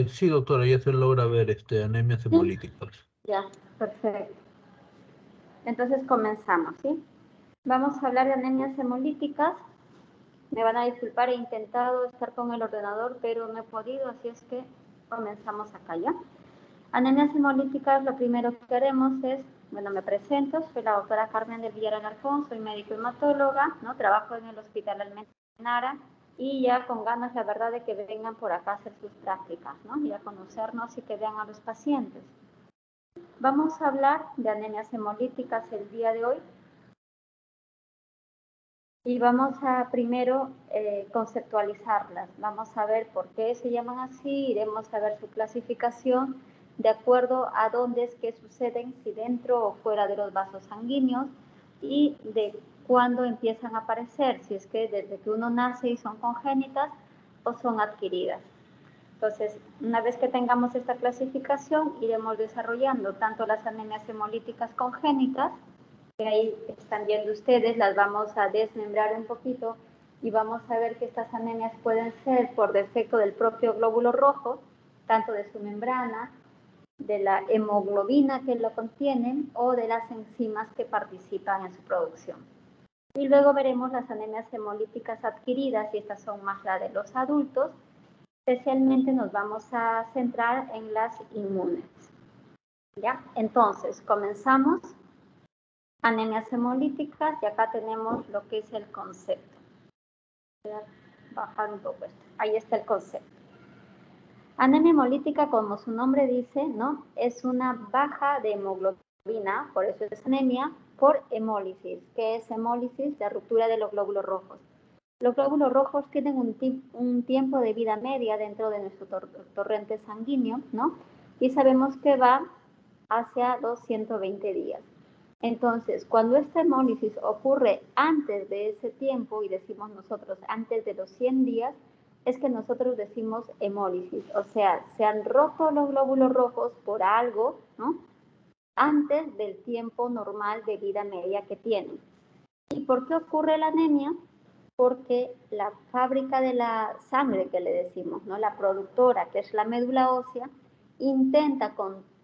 Sí, doctora, ya se logra ver anemias Sí, hemolíticas. ya, perfecto. Entonces comenzamos, ¿sí? Vamos a hablar de anemias hemolíticas. Me van a disculpar, he intentado estar con el ordenador, pero no he podido, así es que comenzamos acá ya. Anemias hemolíticas, lo primero que haremos es, bueno, me presento, soy la doctora Carmen del Villar Alarcón, soy médico hematóloga, ¿no? Trabajo en el Hospital Almenara y ya con ganas, la verdad, de que vengan por acá a hacer sus prácticas, ¿no? Y a conocernos y que vean a los pacientes. Vamos a hablar de anemias hemolíticas el día de hoy y vamos a primero conceptualizarlas. Vamos a ver por qué se llaman así, iremos a ver su clasificación de acuerdo a dónde es que suceden, si dentro o fuera de los vasos sanguíneos, y de cuándo empiezan a aparecer, si es que desde que uno nace y son congénitas o son adquiridas. Entonces, una vez que tengamos esta clasificación, iremos desarrollando tanto las anemias hemolíticas congénitas, que ahí están viendo ustedes, las vamos a desmembrar un poquito y vamos a ver que estas anemias pueden ser por defecto del propio glóbulo rojo, tanto de su membrana, de la hemoglobina que lo contienen o de las enzimas que participan en su producción. Y luego veremos las anemias hemolíticas adquiridas, y estas son más las de los adultos. Especialmente nos vamos a centrar en las inmunes. ¿Ya? Entonces, comenzamos. Anemias hemolíticas, y acá tenemos lo que es el concepto. Voy a bajar un poco esto. Ahí está el concepto. Anemia hemolítica, como su nombre dice, ¿no? Es una baja de hemoglobina, por eso es anemia, por hemólisis. ¿Qué es hemólisis? La ruptura de los glóbulos rojos. Los glóbulos rojos tienen un tiempo de vida media dentro de nuestro torrente sanguíneo, ¿no? Y sabemos que va hacia los 120 días. Entonces, cuando esta hemólisis ocurre antes de ese tiempo, y decimos nosotros antes de los 100 días, es que nosotros decimos hemólisis, o sea, se han roto los glóbulos rojos por algo, ¿no? Antes del tiempo normal de vida media que tienen. ¿Y por qué ocurre la anemia? Porque la fábrica de la sangre, que le decimos, ¿no? La productora, que es la médula ósea, intenta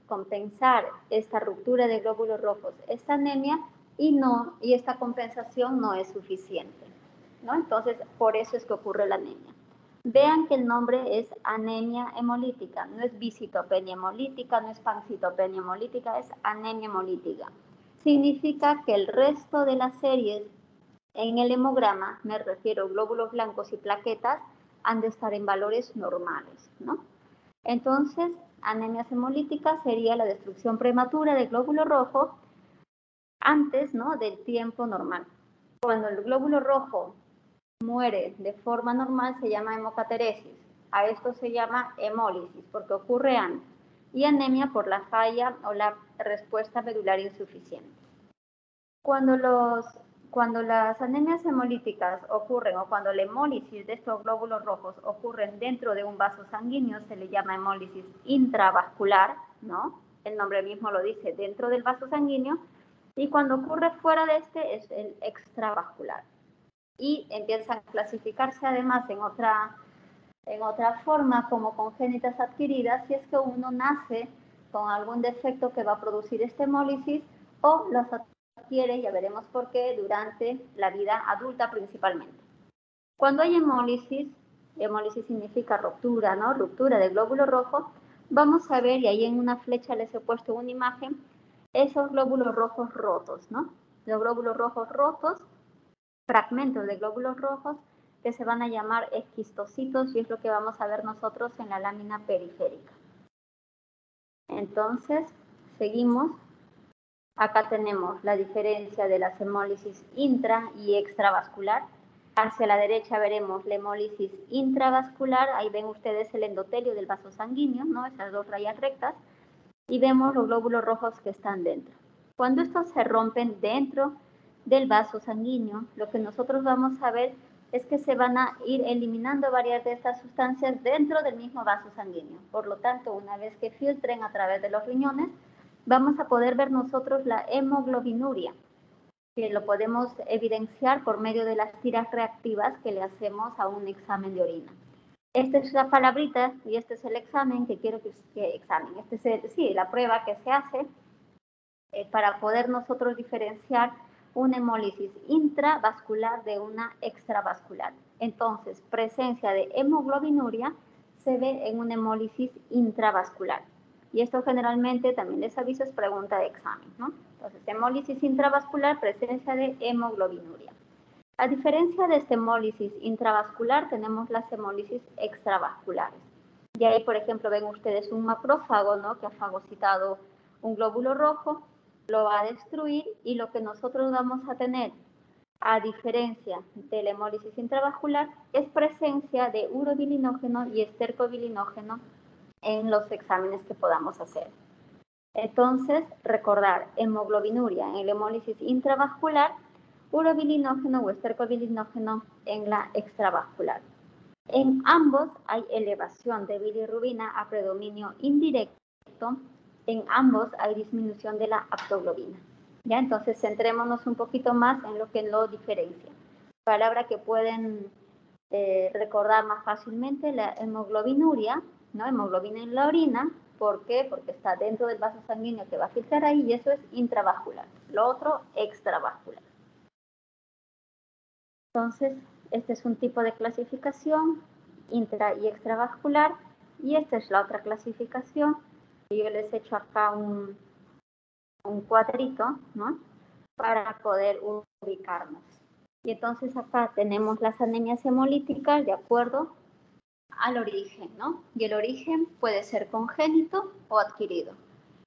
compensar esta ruptura de glóbulos rojos, esta anemia, y esta compensación no es suficiente, ¿no? Entonces, por eso es que ocurre la anemia. Vean que el nombre es anemia hemolítica, no es visitopenia hemolítica, no es pancitopenia hemolítica, es anemia hemolítica. Significa que el resto de las series en el hemograma, me refiero glóbulos blancos y plaquetas, han de estar en valores normales, ¿no? Entonces, anemias hemolíticas sería la destrucción prematura del glóbulo rojo antes, ¿no?, del tiempo normal. Cuando el glóbulo rojo muere de forma normal se llama hemocateresis. A esto se llama hemólisis porque ocurre antes. Y anemia por la falla o la respuesta medular insuficiente. Cuando las anemias hemolíticas ocurren, o cuando la hemólisis de estos glóbulos rojos ocurren dentro de un vaso sanguíneo, se le llama hemólisis intravascular, ¿no? El nombre mismo lo dice, dentro del vaso sanguíneo. Y cuando ocurre fuera de este es el extravascular. Y empiezan a clasificarse además en otra forma como congénitas adquiridas, si es que uno nace con algún defecto que va a producir esta hemólisis, o los adquiere, ya veremos por qué, durante la vida adulta principalmente. Cuando hay hemólisis significa ruptura, ¿no? Ruptura del glóbulo rojo, vamos a ver, y ahí en una flecha les he puesto una imagen, esos glóbulos rojos rotos, ¿no? Los glóbulos rojos rotos, fragmentos de glóbulos rojos que se van a llamar esquistocitos, y es lo que vamos a ver nosotros en la lámina periférica. Entonces, seguimos. Acá tenemos la diferencia de las hemólisis intra y extravascular. Hacia la derecha veremos la hemólisis intravascular, ahí ven ustedes el endotelio del vaso sanguíneo, ¿no? Esas dos rayas rectas, y vemos los glóbulos rojos que están dentro. Cuando estos se rompen dentro del vaso sanguíneo, lo que nosotros vamos a ver es que se van a ir eliminando varias de estas sustancias dentro del mismo vaso sanguíneo. Por lo tanto, una vez que filtren a través de los riñones, vamos a poder ver nosotros la hemoglobinuria, que lo podemos evidenciar por medio de las tiras reactivas que le hacemos a un examen de orina. esta es la palabrita y este es el examen que quiero que examen. Este es la prueba que se hace para poder nosotros diferenciar una hemólisis intravascular de una extravascular. Entonces, presencia de hemoglobinuria se ve en una hemólisis intravascular. Y esto generalmente, también les aviso, es pregunta de examen, ¿no? Entonces, hemólisis intravascular, presencia de hemoglobinuria. A diferencia de esta hemólisis intravascular, tenemos las hemólisis extravasculares. Y ahí, por ejemplo, ven ustedes un macrófago, ¿no?, que ha fagocitado un glóbulo rojo, lo va a destruir y lo que nosotros vamos a tener, a diferencia de la hemólisis intravascular, es presencia de urobilinógeno y estercobilinógeno en los exámenes que podamos hacer. Entonces, recordar, hemoglobinuria en la hemólisis intravascular, urobilinógeno o estercobilinógeno en la extravascular. En ambos hay elevación de bilirrubina a predominio indirecto, en ambos hay disminución de la aptoglobina. ¿Ya? Entonces, centrémonos un poquito más en lo que lo diferencia. Palabra que pueden recordar más fácilmente, la hemoglobinuria, ¿no? Hemoglobina en la orina. ¿Por qué? Porque está dentro del vaso sanguíneo que va a filtrar ahí y eso es intravascular. Lo otro, extravascular. Entonces, este es un tipo de clasificación, intra y extravascular, y esta es la otra clasificación. Yo les he hecho acá un cuadrito, ¿no?, para poder ubicarnos. Y entonces acá tenemos las anemias hemolíticas de acuerdo al origen, ¿no? Y el origen puede ser congénito o adquirido.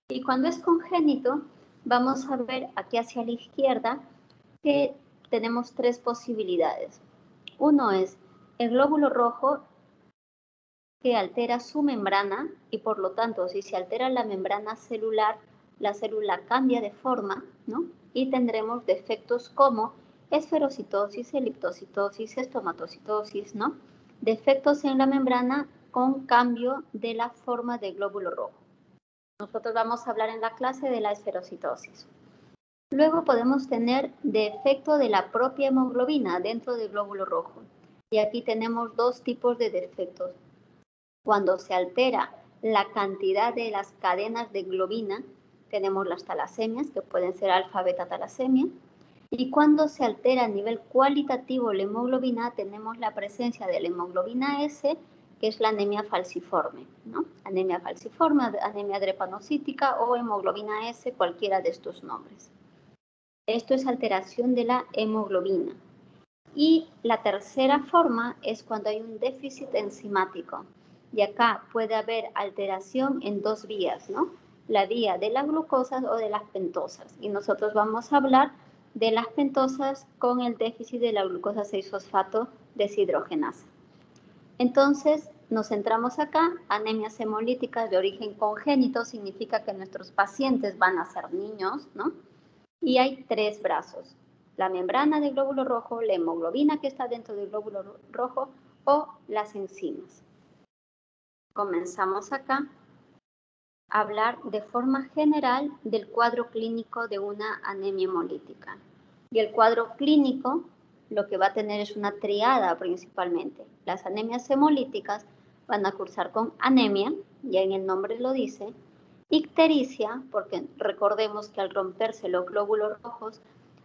Y cuando es congénito, vamos a ver aquí hacia la izquierda que tenemos tres posibilidades. Uno es el glóbulo rojo que altera su membrana y por lo tanto si se altera la membrana celular, la célula cambia de forma, ¿no? Y tendremos defectos como esferocitosis, eliptocitosis, estomatocitosis, ¿no? Defectos en la membrana con cambio de la forma del glóbulo rojo. Nosotros vamos a hablar en la clase de la esferocitosis. Luego podemos tener defecto de la propia hemoglobina dentro del glóbulo rojo. Y aquí tenemos dos tipos de defectos. Cuando se altera la cantidad de las cadenas de globina, tenemos las talasemias, que pueden ser alfa-beta-talasemia. Y cuando se altera a nivel cualitativo la hemoglobina, tenemos la presencia de la hemoglobina S, que es la anemia falciforme, ¿no? Anemia falciforme, anemia drepanocítica o hemoglobina S, cualquiera de estos nombres. Esto es alteración de la hemoglobina. Y la tercera forma es cuando hay un déficit enzimático. Y acá puede haber alteración en dos vías, ¿no? La vía de las glucosas o de las pentosas. Y nosotros vamos a hablar de las pentosas con el déficit de la glucosa 6-fosfato deshidrogenasa. Entonces, nos centramos acá. Anemias hemolíticas de origen congénito significa que nuestros pacientes van a ser niños, ¿no? Y hay tres brazos: la membrana del glóbulo rojo, la hemoglobina que está dentro del glóbulo rojo o las enzimas. Comenzamos acá a hablar de forma general del cuadro clínico de una anemia hemolítica. Y el cuadro clínico lo que va a tener es una triada principalmente. Las anemias hemolíticas van a cursar con anemia, ya en el nombre lo dice, ictericia, porque recordemos que al romperse los glóbulos rojos,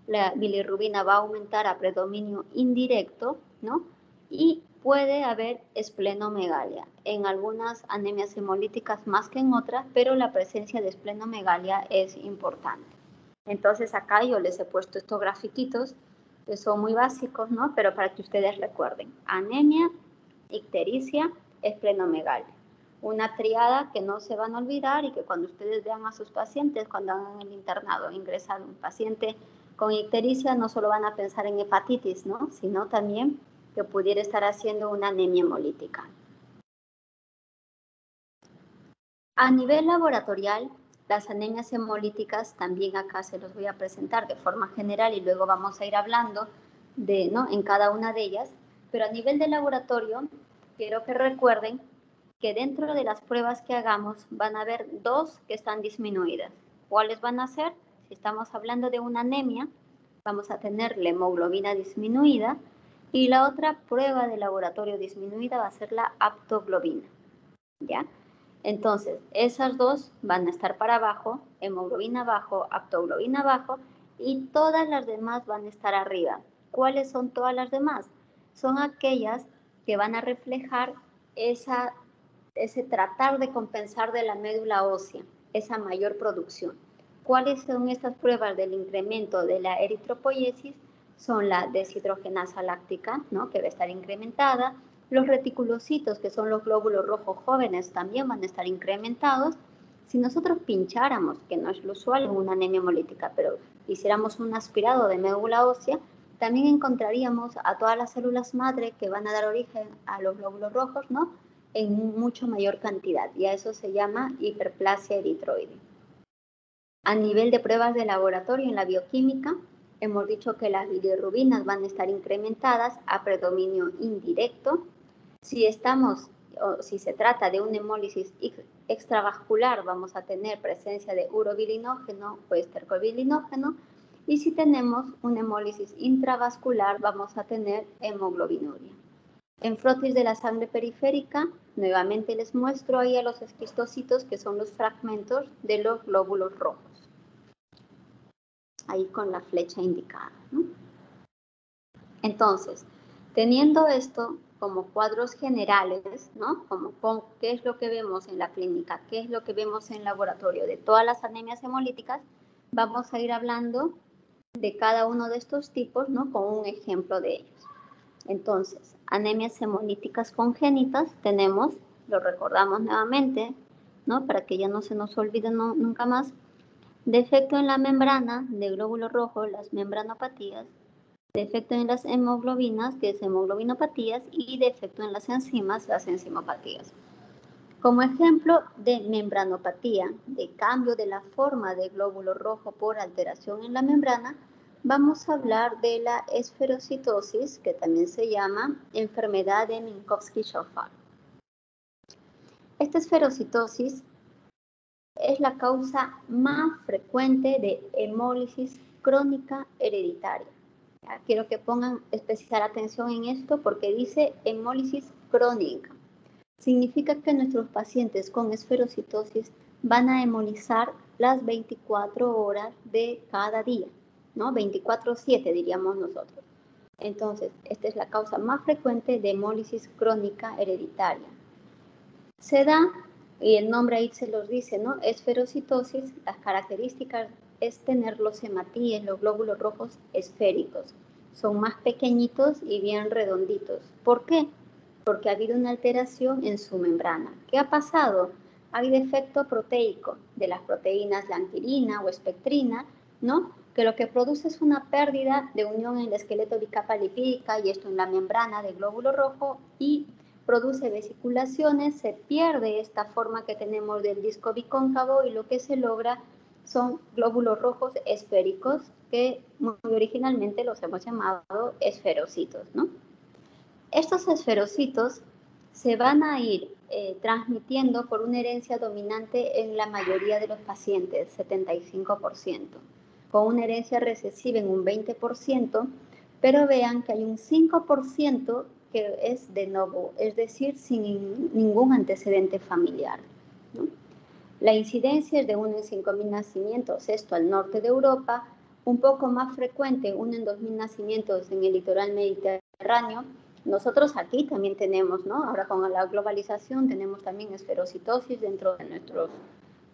la bilirrubina va a aumentar a predominio indirecto, ¿no? Y puede haber esplenomegalia. En algunas anemias hemolíticas más que en otras, pero la presencia de esplenomegalia es importante. Entonces acá yo les he puesto estos grafiquitos, que son muy básicos, ¿no? Pero para que ustedes recuerden: anemia, ictericia, esplenomegalia. Una triada que no se van a olvidar y que cuando ustedes vean a sus pacientes, cuando hagan el internado, ingresar un paciente con ictericia, no solo van a pensar en hepatitis, ¿no?, sino también que pudiera estar haciendo una anemia hemolítica. A nivel laboratorial, las anemias hemolíticas también acá se los voy a presentar de forma general y luego vamos a ir hablando de, ¿no?, en cada una de ellas. Pero a nivel de laboratorio, quiero que recuerden que dentro de las pruebas que hagamos van a haber dos que están disminuidas. ¿Cuáles van a ser? Si estamos hablando de una anemia, vamos a tener la hemoglobina disminuida Y la otra prueba de laboratorio disminuida va a ser la aptoglobina, ¿ya? Entonces, esas dos van a estar para abajo, hemoglobina abajo, aptoglobina abajo, y todas las demás van a estar arriba. ¿Cuáles son todas las demás? Son aquellas que van a reflejar ese tratar de compensar de la médula ósea, esa mayor producción. ¿Cuáles son estas pruebas del incremento de la eritropoiesis? Son la deshidrogenasa láctica, ¿no?, que va a estar incrementada. Los reticulocitos, que son los glóbulos rojos jóvenes, también van a estar incrementados. Si nosotros pincháramos, que no es lo usual en una anemia hemolítica, pero hiciéramos un aspirado de médula ósea, también encontraríamos a todas las células madre que van a dar origen a los glóbulos rojos, ¿no?, en mucho mayor cantidad, y a eso se llama hiperplasia eritroide. A nivel de pruebas de laboratorio en la bioquímica, hemos dicho que las bilirrubinas van a estar incrementadas a predominio indirecto. Si se trata de una hemólisis extravascular, vamos a tener presencia de urobilinógeno o estercobilinógeno, y si tenemos una hemólisis intravascular, vamos a tener hemoglobinuria. En frotis de la sangre periférica, nuevamente les muestro ahí a los esquistocitos, que son los fragmentos de los glóbulos rojos. Ahí con la flecha indicada, ¿no? Entonces, teniendo esto como cuadros generales, ¿no?, como qué es lo que vemos en la clínica, qué es lo que vemos en laboratorio de todas las anemias hemolíticas, vamos a ir hablando de cada uno de estos tipos, ¿no?, con un ejemplo de ellos. Entonces, anemias hemolíticas congénitas tenemos, lo recordamos nuevamente, ¿no?, para que ya no se nos olvide nunca más: defecto en la membrana de glóbulos rojos, las membranopatías; defecto en las hemoglobinas, que es hemoglobinopatías; y defecto en las enzimas, las enzimopatías. Como ejemplo de membranopatía, de cambio de la forma de glóbulo rojo por alteración en la membrana, vamos a hablar de la esferocitosis, que también se llama enfermedad de Minkowski-Schoffer. Esta esferocitosis es la causa más frecuente de hemólisis crónica hereditaria. ¿Ya? Quiero que pongan especial atención en esto, porque dice hemólisis crónica. Significa que nuestros pacientes con esferocitosis van a hemolizar las 24 horas de cada día, ¿no? 24/7 diríamos nosotros. Entonces, esta es la causa más frecuente de hemólisis crónica hereditaria. Se da, y el nombre ahí se los dice, ¿no?, esferocitosis. Las características es tener los hematíes, los glóbulos rojos esféricos. Son más pequeñitos y bien redonditos. ¿Por qué? Porque ha habido una alteración en su membrana. ¿Qué ha pasado? Hay defecto proteico de las proteínas lanquirina o espectrina, ¿no?, que lo que produce es una pérdida de unión en el esqueleto bicapa lipídica, y esto en la membrana del glóbulo rojo, y produce vesiculaciones. Se pierde esta forma que tenemos del disco bicóncavo, y lo que se logra son glóbulos rojos esféricos, que muy originalmente los hemos llamado esferocitos, ¿no? Estos esferocitos se van a ir transmitiendo por una herencia dominante en la mayoría de los pacientes, 75%, con una herencia recesiva en un 20%, pero vean que hay un 5% que es de novo, es decir, sin ningún antecedente familiar, ¿no? La incidencia es de 1 en 5.000 nacimientos, esto al norte de Europa, un poco más frecuente, 1 en 2.000 nacimientos en el litoral mediterráneo. Nosotros aquí también tenemos, ¿no?, ahora con la globalización tenemos también esferocitosis dentro de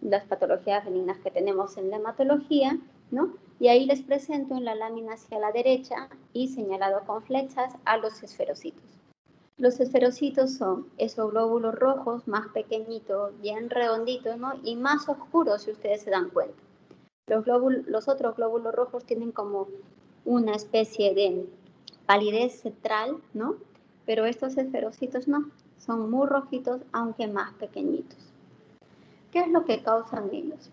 las patologías benignas que tenemos en la hematología, ¿no? Y ahí les presento en la lámina hacia la derecha y señalado con flechas a los esferocitos. Los esferocitos son esos glóbulos rojos más pequeñitos, bien redonditos, ¿no?, y más oscuros, si ustedes se dan cuenta. Los otros glóbulos rojos tienen como una especie de palidez central, ¿no?, pero estos esferocitos no, son muy rojitos, aunque más pequeñitos. ¿Qué es lo que causan ellos?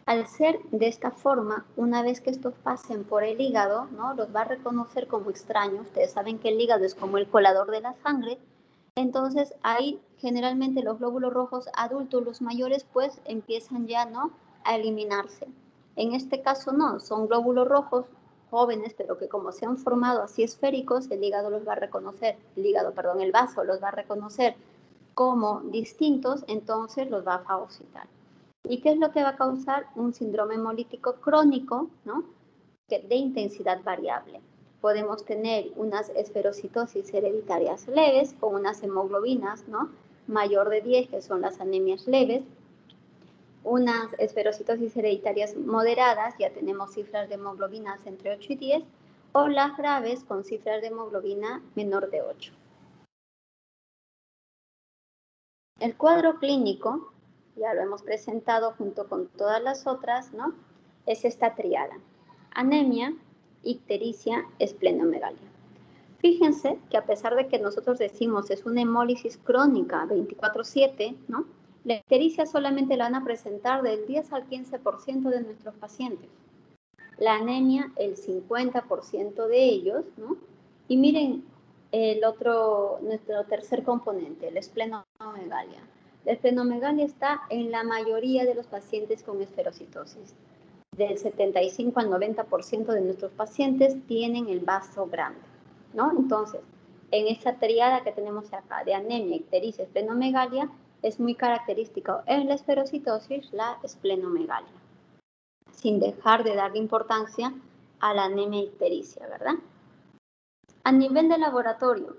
Al ser de esta forma, una vez que estos pasen por el hígado, ¿no?, los va a reconocer como extraños. Ustedes saben que el hígado es como el colador de la sangre. Entonces, ahí generalmente los glóbulos rojos adultos, los mayores, pues empiezan ya, ¿no?, a eliminarse. En este caso no, son glóbulos rojos jóvenes, pero que como se han formado así esféricos, el hígado los va a reconocer, el vaso los va a reconocer como distintos, entonces los va a fagocitar. ¿Y qué es lo que va a causar? Un síndrome hemolítico crónico, ¿no? De intensidad variable. Podemos tener unas esferocitosis hereditarias leves con unas hemoglobinas, ¿no? Mayor de 10, que son las anemias leves. Unas esferocitosis hereditarias moderadas, ya tenemos cifras de hemoglobinas entre 8 y 10, o las graves con cifras de hemoglobina menor de 8. El cuadro clínico, ya lo hemos presentado junto con todas las otras, ¿no? Es esta triada: anemia, ictericia, esplenomegalia. Fíjense que a pesar de que nosotros decimos es una hemólisis crónica 24/7, ¿no? La ictericia solamente la van a presentar del 10 al 15% de nuestros pacientes. La anemia, el 50% de ellos, ¿no? Y miren nuestro tercer componente, la esplenomegalia. La esplenomegalia está en la mayoría de los pacientes con esferocitosis. Del 75 al 90% de nuestros pacientes tienen el vaso grande, ¿no? Entonces, en esta triada que tenemos acá de anemia, ictericia, esplenomegalia, es muy característico en la esferocitosis la esplenomegalia, sin dejar de darle importancia a la anemia ictericia, ¿verdad? A nivel de laboratorio,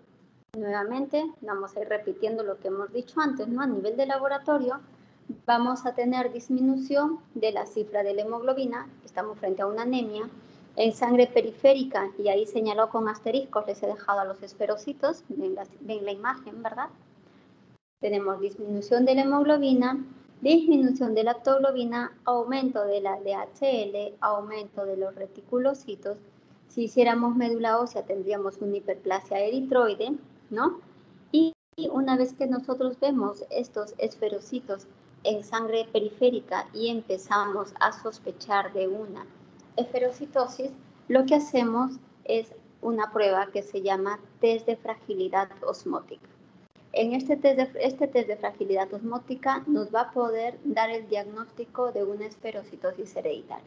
nuevamente vamos a ir repitiendo lo que hemos dicho antes, ¿no? A nivel de laboratorio vamos a tener disminución de la cifra de la hemoglobina, estamos frente a una anemia. En sangre periférica, y ahí señaló con asteriscos, les he dejado a los esferocitos, ven la imagen, ¿verdad? Tenemos disminución de la hemoglobina, disminución de la lactoglobina, aumento de la DHL, aumento de los reticulocitos. Si hiciéramos médula ósea tendríamos una hiperplasia eritroide, ¿no? Y una vez que nosotros vemos estos esferocitos en sangre periférica y empezamos a sospechar de una esferocitosis, lo que hacemos es una prueba que se llama test de fragilidad osmótica. En este test de fragilidad osmótica nos va a poder dar el diagnóstico de una esferocitosis hereditaria.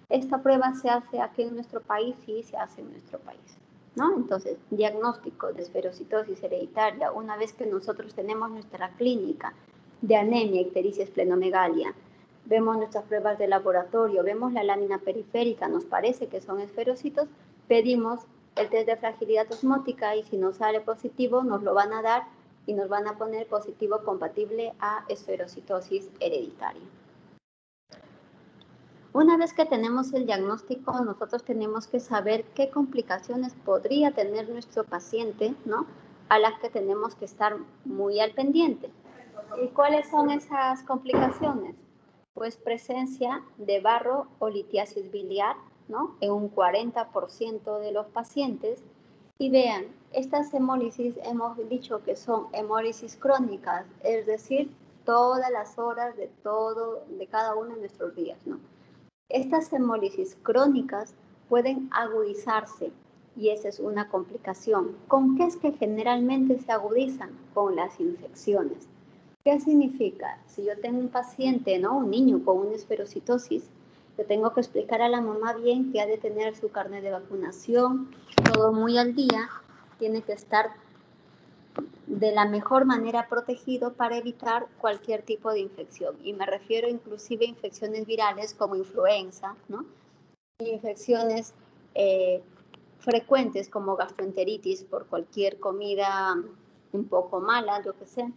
Esta prueba se hace aquí en nuestro país, sí, se hace en nuestro país, ¿no? Entonces, diagnóstico de esferocitosis hereditaria, una vez que nosotros tenemos nuestra clínica de anemia, ictericia, esplenomegalia, vemos nuestras pruebas de laboratorio, vemos la lámina periférica, nos parece que son esferocitos, pedimos el test de fragilidad osmótica y si nos sale positivo nos lo van a dar y nos van a poner positivo compatible a esferocitosis hereditaria. Una vez que tenemos el diagnóstico, nosotros tenemos que saber qué complicaciones podría tener nuestro paciente, ¿no? A las que tenemos que estar muy al pendiente. ¿Y cuáles son esas complicaciones? Pues presencia de barro o litiasis biliar, ¿no? En un 40% de los pacientes. Y vean, estas hemólisis hemos dicho que son hemólisis crónicas, es decir, todas las horas de cada uno de nuestros días, ¿no? Estas hemólisis crónicas pueden agudizarse y esa es una complicación. ¿Con qué es que generalmente se agudizan? Con las infecciones. ¿Qué significa? Si yo tengo un paciente, ¿no? Un niño con una esferocitosis, yo tengo que explicar a la mamá bien que ha de tener su carnet de vacunación, todo muy al día, tiene que estar de la mejor manera protegido para evitar cualquier tipo de infección. Y me refiero inclusive a infecciones virales como influenza, ¿no? Infecciones frecuentes como gastroenteritis por cualquier comida un poco mala, yo que sé.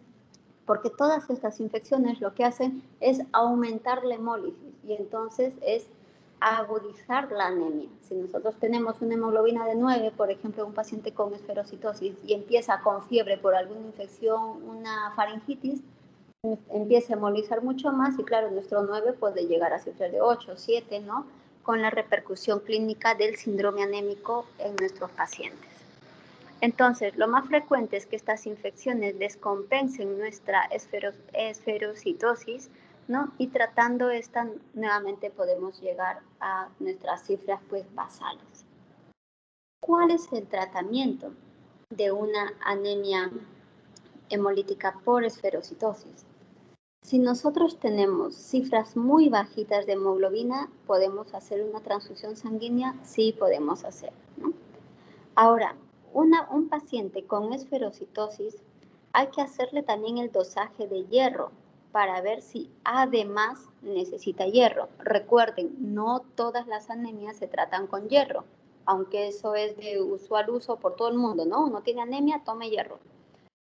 Porque todas estas infecciones lo que hacen es aumentar la hemólisis y entonces es agudizar la anemia. Si nosotros tenemos una hemoglobina de 9, por ejemplo, un paciente con esferocitosis y empieza con fiebre por alguna infección, una faringitis, empieza a hemolizar mucho más y claro, nuestro 9 puede llegar a cifras de 8, 7, ¿no? Con la repercusión clínica del síndrome anémico en nuestros pacientes. Entonces, lo más frecuente es que estas infecciones descompensen nuestra esferocitosis, ¿no? Y tratando esta, nuevamente podemos llegar a nuestras cifras pues basales. ¿Cuál es el tratamiento de una anemia hemolítica por esferocitosis? Si nosotros tenemos cifras muy bajitas de hemoglobina, ¿podemos hacer una transfusión sanguínea? Sí, podemos hacer, ¿no? Ahora, un paciente con esferocitosis, hay que hacerle también el dosaje de hierro para ver si además necesita hierro. Recuerden, no todas las anemias se tratan con hierro, aunque eso es de usual uso por todo el mundo, ¿no? Uno tiene anemia, tome hierro.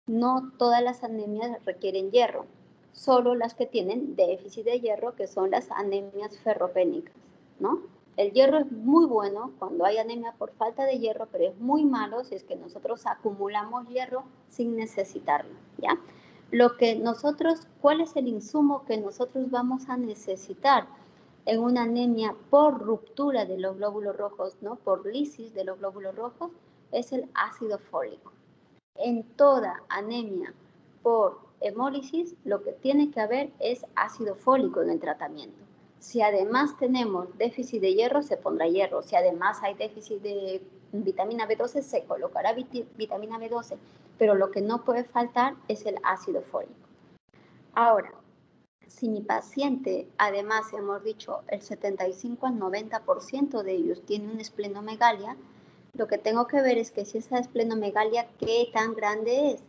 No todas las anemias requieren hierro, solo las que tienen déficit de hierro, que son las anemias ferropénicas, ¿no? El hierro es muy bueno cuando hay anemia por falta de hierro, pero es muy malo si es que nosotros acumulamos hierro sin necesitarlo, ¿ya? ¿Cuál es el insumo que nosotros vamos a necesitar en una anemia por ruptura de los glóbulos rojos, ¿no? Por lisis de los glóbulos rojos? Es el ácido fólico. En toda anemia por hemólisis, lo que tiene que haber es ácido fólico en el tratamiento. Si además tenemos déficit de hierro, se pondrá hierro. Si además hay déficit de vitamina B12, se colocará vitamina B12. Pero lo que no puede faltar es el ácido fólico. Ahora, si mi paciente, además hemos dicho, el 75 al 90% de ellos tiene una esplenomegalia, lo que tengo que ver es que si esa esplenomegalia, ¿qué tan grande es?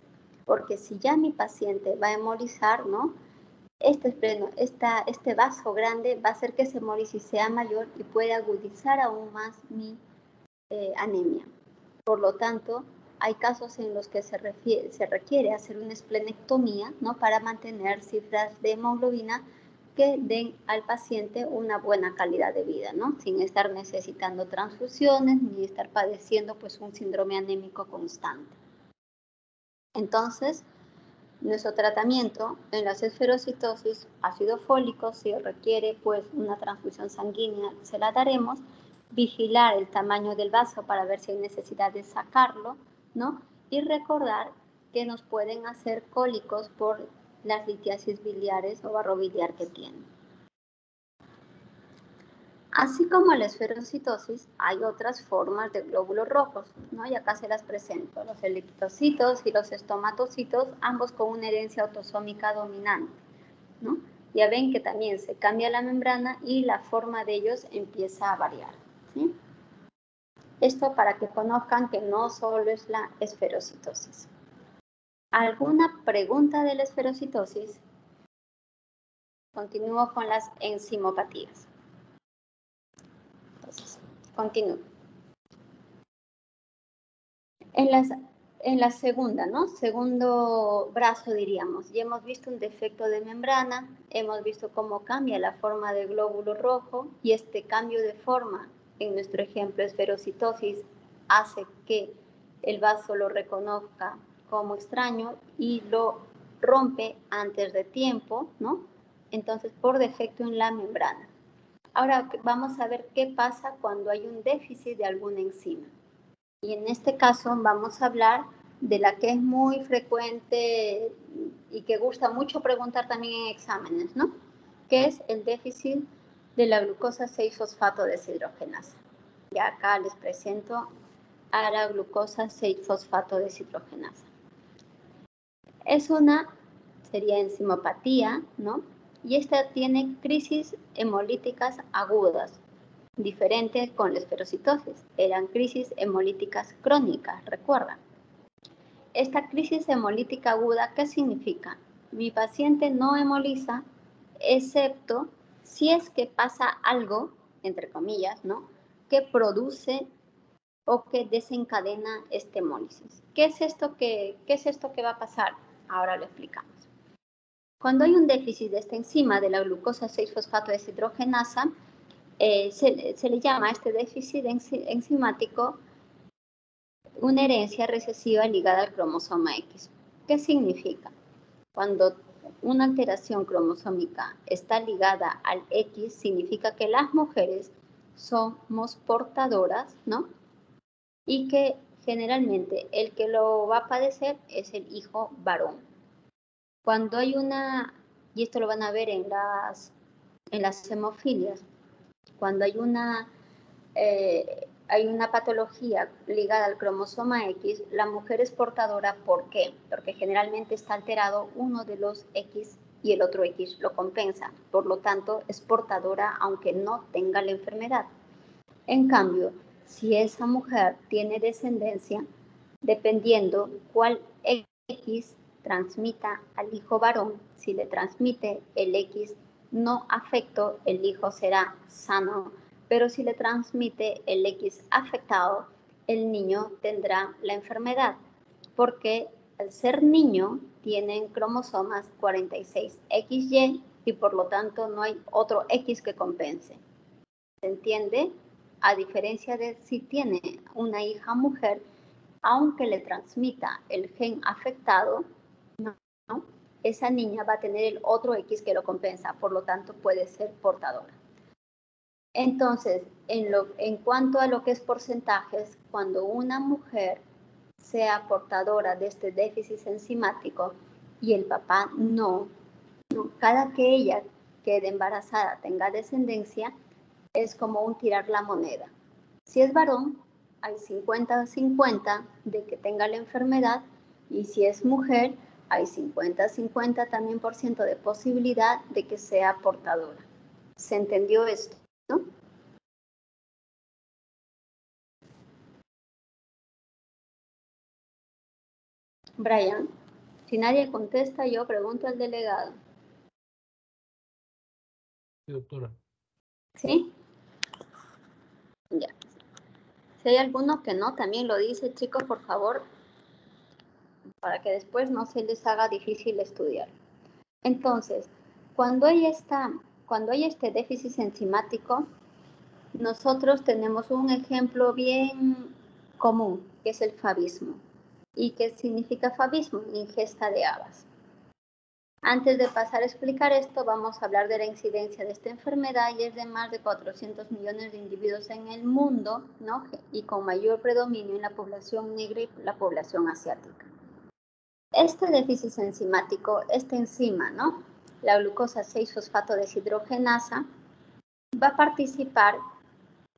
Porque si ya mi paciente va a hemolizar, ¿no? Este vaso grande va a hacer que esa hemólisis sea mayor y puede agudizar aún más mi anemia. Por lo tanto, hay casos en los que se requiere hacer una esplenectomía, ¿no? Para mantener cifras de hemoglobina que den al paciente una buena calidad de vida, ¿no? Sin estar necesitando transfusiones ni estar padeciendo pues un síndrome anémico constante. Entonces, nuestro tratamiento en las esferocitosis, ácido fólico, si requiere pues una transfusión sanguínea, se la daremos. Vigilar el tamaño del vaso para ver si hay necesidad de sacarlo, ¿no? Y recordar que nos pueden hacer cólicos por las litiasis biliares o barro biliar que tienen. Así como la esferocitosis, hay otras formas de glóbulos rojos, ¿no? Y acá se las presento, los eritrocitos y los estomatocitos, ambos con una herencia autosómica dominante, ¿no? Ya ven que también se cambia la membrana y la forma de ellos empieza a variar, ¿sí? Esto para que conozcan que no solo es la esferocitosis. ¿Alguna pregunta de la esferocitosis? Continúo con las enzimopatías. Entonces, continúo. En la segunda, ¿no? Segundo brazo, diríamos. Ya hemos visto un defecto de membrana, hemos visto cómo cambia la forma del glóbulo rojo y este cambio de forma, en nuestro ejemplo esferocitosis, hace que el vaso lo reconozca como extraño y lo rompe antes de tiempo, ¿no? Entonces, por defecto en la membrana. Ahora vamos a ver qué pasa cuando hay un déficit de alguna enzima. Y en este caso vamos a hablar de la que es muy frecuente y que gusta mucho preguntar también en exámenes, ¿no? Que es el déficit de la glucosa 6-fosfato deshidrogenasa. Y acá les presento a la glucosa 6-fosfato deshidrogenasa. Sería enzimopatía, ¿no? Y esta tiene crisis hemolíticas agudas, diferente con la esferocitosis. Eran crisis hemolíticas crónicas, recuerdan. Esta crisis hemolítica aguda, ¿qué significa? Mi paciente no hemoliza, excepto si es que pasa algo, entre comillas, ¿no? Que produce o que desencadena esta hemólisis. ¿Qué es esto que va a pasar? Ahora lo explicamos. Cuando hay un déficit de esta enzima de la glucosa 6-fosfato deshidrogenasa, se le llama a este déficit enzimático una herencia recesiva ligada al cromosoma X. ¿Qué significa? Cuando una alteración cromosómica está ligada al X, significa que las mujeres somos portadoras, ¿no? Y que generalmente el que lo va a padecer es el hijo varón. Cuando hay y esto lo van a ver en las hemofilias, cuando hay una patología ligada al cromosoma X, la mujer es portadora. ¿Por qué? Porque generalmente está alterado uno de los X y el otro X lo compensa. Por lo tanto, es portadora aunque no tenga la enfermedad. En cambio, si esa mujer tiene descendencia, dependiendo cuál X transmita al hijo varón, si le transmite el X no afecto, el hijo será sano, pero si le transmite el X afectado, el niño tendrá la enfermedad, porque al ser niño tienen cromosomas 46XY y por lo tanto no hay otro X que compense. ¿Se entiende? A diferencia de si tiene una hija mujer, aunque le transmita el gen afectado, ¿no? Esa niña va a tener el otro X que lo compensa, por lo tanto puede ser portadora. Entonces, en cuanto a lo que es porcentajes, cuando una mujer sea portadora de este déficit enzimático y el papá no, cada que ella quede embarazada, tenga descendencia, es como un tirar la moneda. Si es varón, hay 50-50 de que tenga la enfermedad, y si es mujer, hay 50-50 también por ciento de posibilidad de que sea portadora. ¿Se entendió esto? ¿No? Brian, si nadie contesta, yo pregunto al delegado. Sí, doctora. ¿Sí? Ya. Si hay alguno que no, también lo dice, chicos, por favor, para que después no se les haga difícil estudiar. Entonces, cuando hay este déficit enzimático, nosotros tenemos un ejemplo bien común, que es el favismo. ¿Y qué significa favismo? Ingesta de habas. Antes de pasar a explicar esto, vamos a hablar de la incidencia de esta enfermedad, y es de más de 400 millones de individuos en el mundo, ¿no? Y con mayor predominio en la población negra y la población asiática. Este déficit enzimático, esta enzima, ¿no? La glucosa 6-fosfato deshidrogenasa, va a participar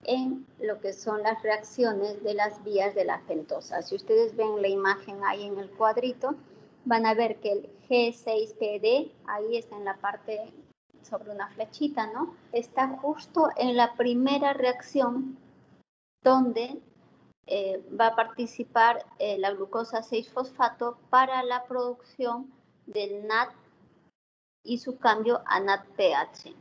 en lo que son las reacciones de las vías de la pentosa. Si ustedes ven la imagen ahí en el cuadrito, van a ver que el G6PD, ahí está en la parte sobre una flechita, ¿no? Está justo en la primera reacción donde va a participar la glucosa 6-fosfato para la producción del NAD y su cambio a NADPH.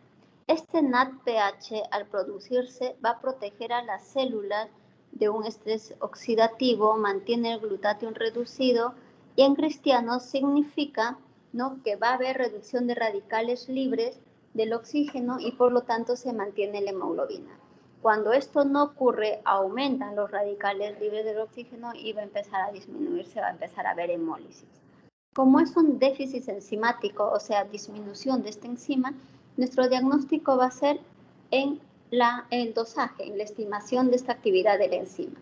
Este NADPH, al producirse, va a proteger a las células de un estrés oxidativo, mantiene el glutatión reducido, y en cristianos significa, ¿no?, que va a haber reducción de radicales libres del oxígeno y por lo tanto se mantiene la hemoglobina. Cuando esto no ocurre, aumentan los radicales libres del oxígeno y va a empezar a disminuirse, va a empezar a haber hemólisis. Como es un déficit enzimático, o sea, disminución de esta enzima, nuestro diagnóstico va a ser en el dosaje, en la estimación de esta actividad de la enzima.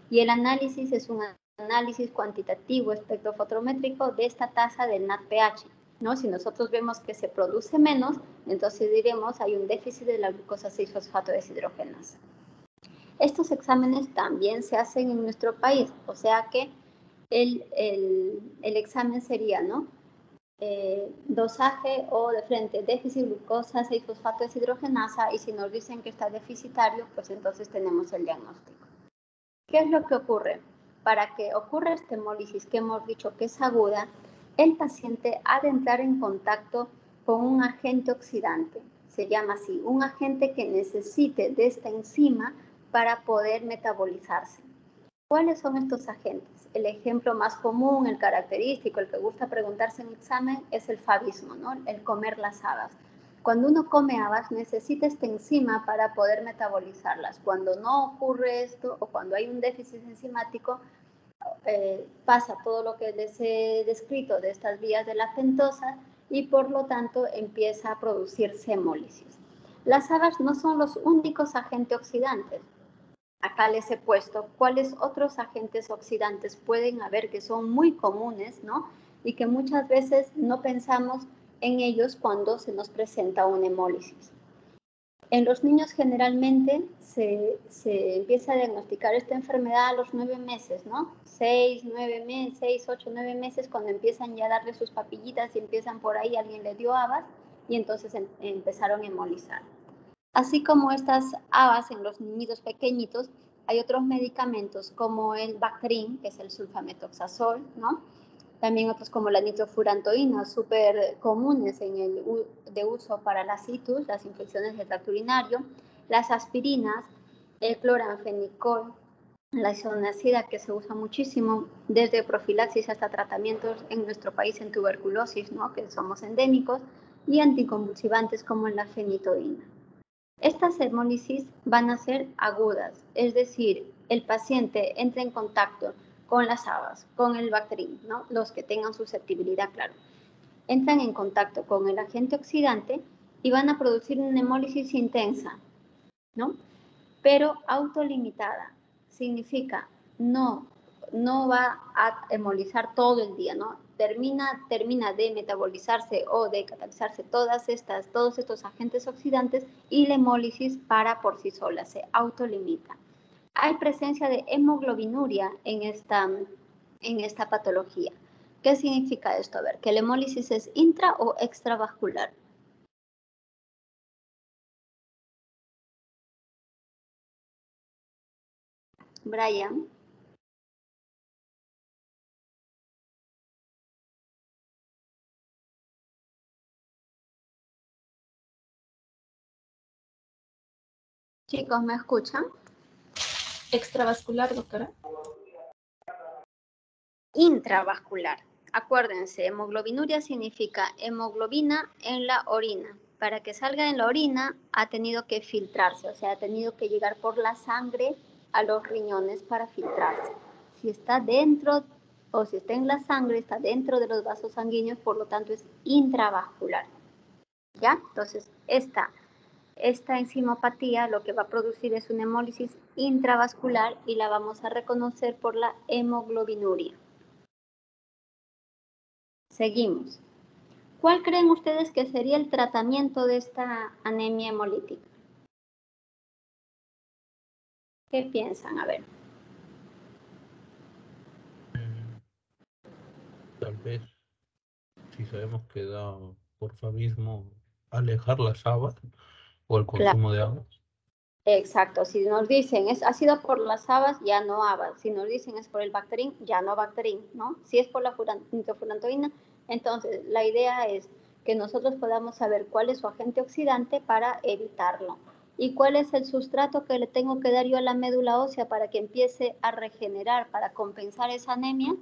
Y el análisis es un análisis cuantitativo espectrofotométrico de esta tasa del NADPH, ¿no? Si nosotros vemos que se produce menos, entonces diremos hay un déficit de la glucosa 6-fosfato deshidrogenasa. Estos exámenes también se hacen en nuestro país, o sea que el examen sería, ¿no?, dosaje o de frente, déficit glucosa 6-fosfato deshidrogenasa, y si nos dicen que está deficitario, pues entonces tenemos el diagnóstico. ¿Qué es lo que ocurre? Para que ocurra esta hemólisis que hemos dicho que es aguda, el paciente ha de entrar en contacto con un agente oxidante, se llama así, un agente que necesite de esta enzima para poder metabolizarse. ¿Cuáles son estos agentes? El ejemplo más común, el característico, el que gusta preguntarse en examen, es el favismo, ¿no?, el comer las habas. Cuando uno come habas, necesita esta enzima para poder metabolizarlas. Cuando no ocurre esto, o cuando hay un déficit enzimático, pasa todo lo que les he descrito de estas vías de la pentosa, y por lo tanto empieza a producirse hemólisis. Las habas no son los únicos agentes oxidantes. Acá les he puesto cuáles otros agentes oxidantes pueden haber que son muy comunes, ¿no?, y que muchas veces no pensamos en ellos cuando se nos presenta una hemólisis. En los niños generalmente se empieza a diagnosticar esta enfermedad a los 9 meses, ¿no? 6, 9 meses, 6, 8, 9 meses, cuando empiezan ya a darle sus papillitas y empiezan por ahí, alguien les dio habas y entonces empezaron a hemolizar. Así como estas habas en los niñitos pequeñitos, hay otros medicamentos como el Bactrim, que es el sulfametoxazol, ¿no? También otros como la nitrofurantoína, súper comunes de uso para la citus, las infecciones del tracto urinario, las aspirinas, el cloranfenicol, la isoniazida, que se usa muchísimo desde profilaxis hasta tratamientos en nuestro país en tuberculosis, ¿no? Que somos endémicos, y anticonvulsivantes como la fenitoína. Estas hemólisis van a ser agudas, es decir, el paciente entra en contacto con las habas, con el Bactrim, ¿no? Los que tengan susceptibilidad, claro. Entran en contacto con el agente oxidante y van a producir una hemólisis intensa, ¿no? Pero autolimitada. Significa no va a hemolizar todo el día, ¿no? Termina de metabolizarse o de catalizarse todos estos agentes oxidantes y la hemólisis para por sí sola, se autolimita. Hay presencia de hemoglobinuria en esta patología. ¿Qué significa esto? A ver, que la hemólisis es intra o extravascular. Brian. Chicos, ¿me escuchan? Extravascular, doctora. Intravascular. Acuérdense, hemoglobinuria significa hemoglobina en la orina. Para que salga en la orina ha tenido que filtrarse, o sea, ha tenido que llegar por la sangre a los riñones para filtrarse. Si está dentro o si está en la sangre, está dentro de los vasos sanguíneos, por lo tanto es intravascular. ¿Ya? Entonces, esta enzimopatía lo que va a producir es una hemólisis intravascular y la vamos a reconocer por la hemoglobinuria. Seguimos. ¿Cuál creen ustedes que sería el tratamiento de esta anemia hemolítica? ¿Qué piensan? A ver. Tal vez, si sabemos que da porfabismo, alejar las habas o el consumo de habas. Exacto, si nos dicen ha sido por las habas, ya no habas. Si nos dicen es por el Bactrim, ya no Bactrim, ¿no? Si es por la nitrofurantoína, entonces la idea es que nosotros podamos saber cuál es su agente oxidante para evitarlo. ¿Y cuál es el sustrato que le tengo que dar yo a la médula ósea para que empiece a regenerar, para compensar esa anemia?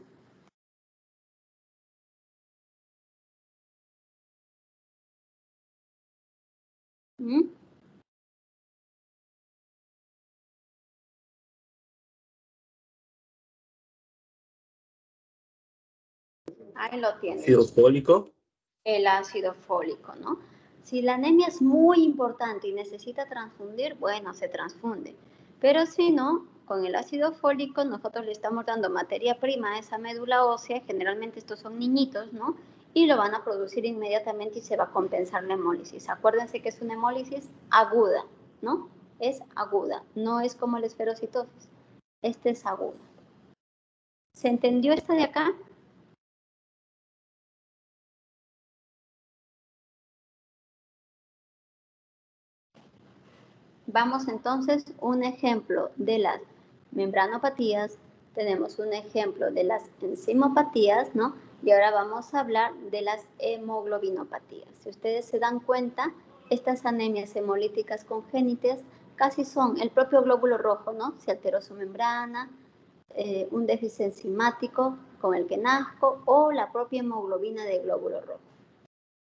¿Mm? Ahí lo tienes. ¿Ácido fólico? El ácido fólico, ¿no? Si la anemia es muy importante y necesita transfundir, bueno, se transfunde. Pero si no, con el ácido fólico nosotros le estamos dando materia prima a esa médula ósea, generalmente estos son niñitos, ¿no? Y lo van a producir inmediatamente y se va a compensar la hemólisis. Acuérdense que es una hemólisis aguda, ¿no? Es aguda, no es como la esferocitosis. Este es aguda. ¿Se entendió esta de acá? Vamos entonces un ejemplo de las membranopatías, tenemos un ejemplo de las enzimopatías, ¿no? Y ahora vamos a hablar de las hemoglobinopatías. Si ustedes se dan cuenta, estas anemias hemolíticas congénitas casi son el propio glóbulo rojo, ¿no? Se alteró su membrana, un déficit enzimático con el que nazco o la propia hemoglobina de glóbulo rojo.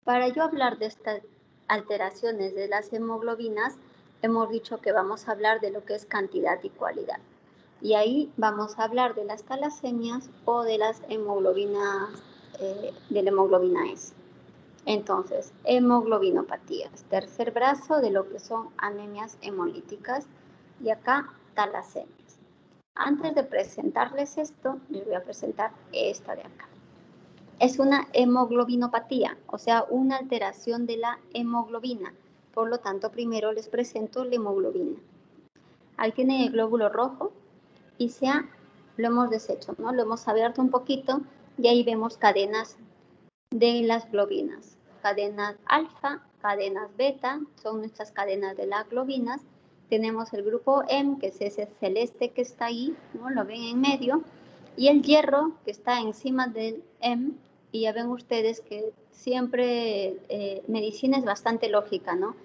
Para yo hablar de estas alteraciones de las hemoglobinas, hemos dicho que vamos a hablar de lo que es cantidad y cualidad. Y ahí vamos a hablar de las talasemias o de las hemoglobinas, de la hemoglobina S. Entonces, hemoglobinopatías, tercer brazo de lo que son anemias hemolíticas y acá talasemias. Antes de presentarles esto, les voy a presentar esta de acá. Es una hemoglobinopatía, o sea, una alteración de la hemoglobina. Por lo tanto, primero les presento la hemoglobina. Ahí tienen el glóbulo rojo y lo hemos deshecho, ¿no? Lo hemos abierto un poquito y ahí vemos cadenas de las globinas. Cadenas alfa, cadenas beta, son nuestras cadenas de las globinas. Tenemos el grupo M, que es ese celeste que está ahí, ¿no? Lo ven en medio. Y el hierro, que está encima del M. Y ya ven ustedes que siempre medicina es bastante lógica, ¿no?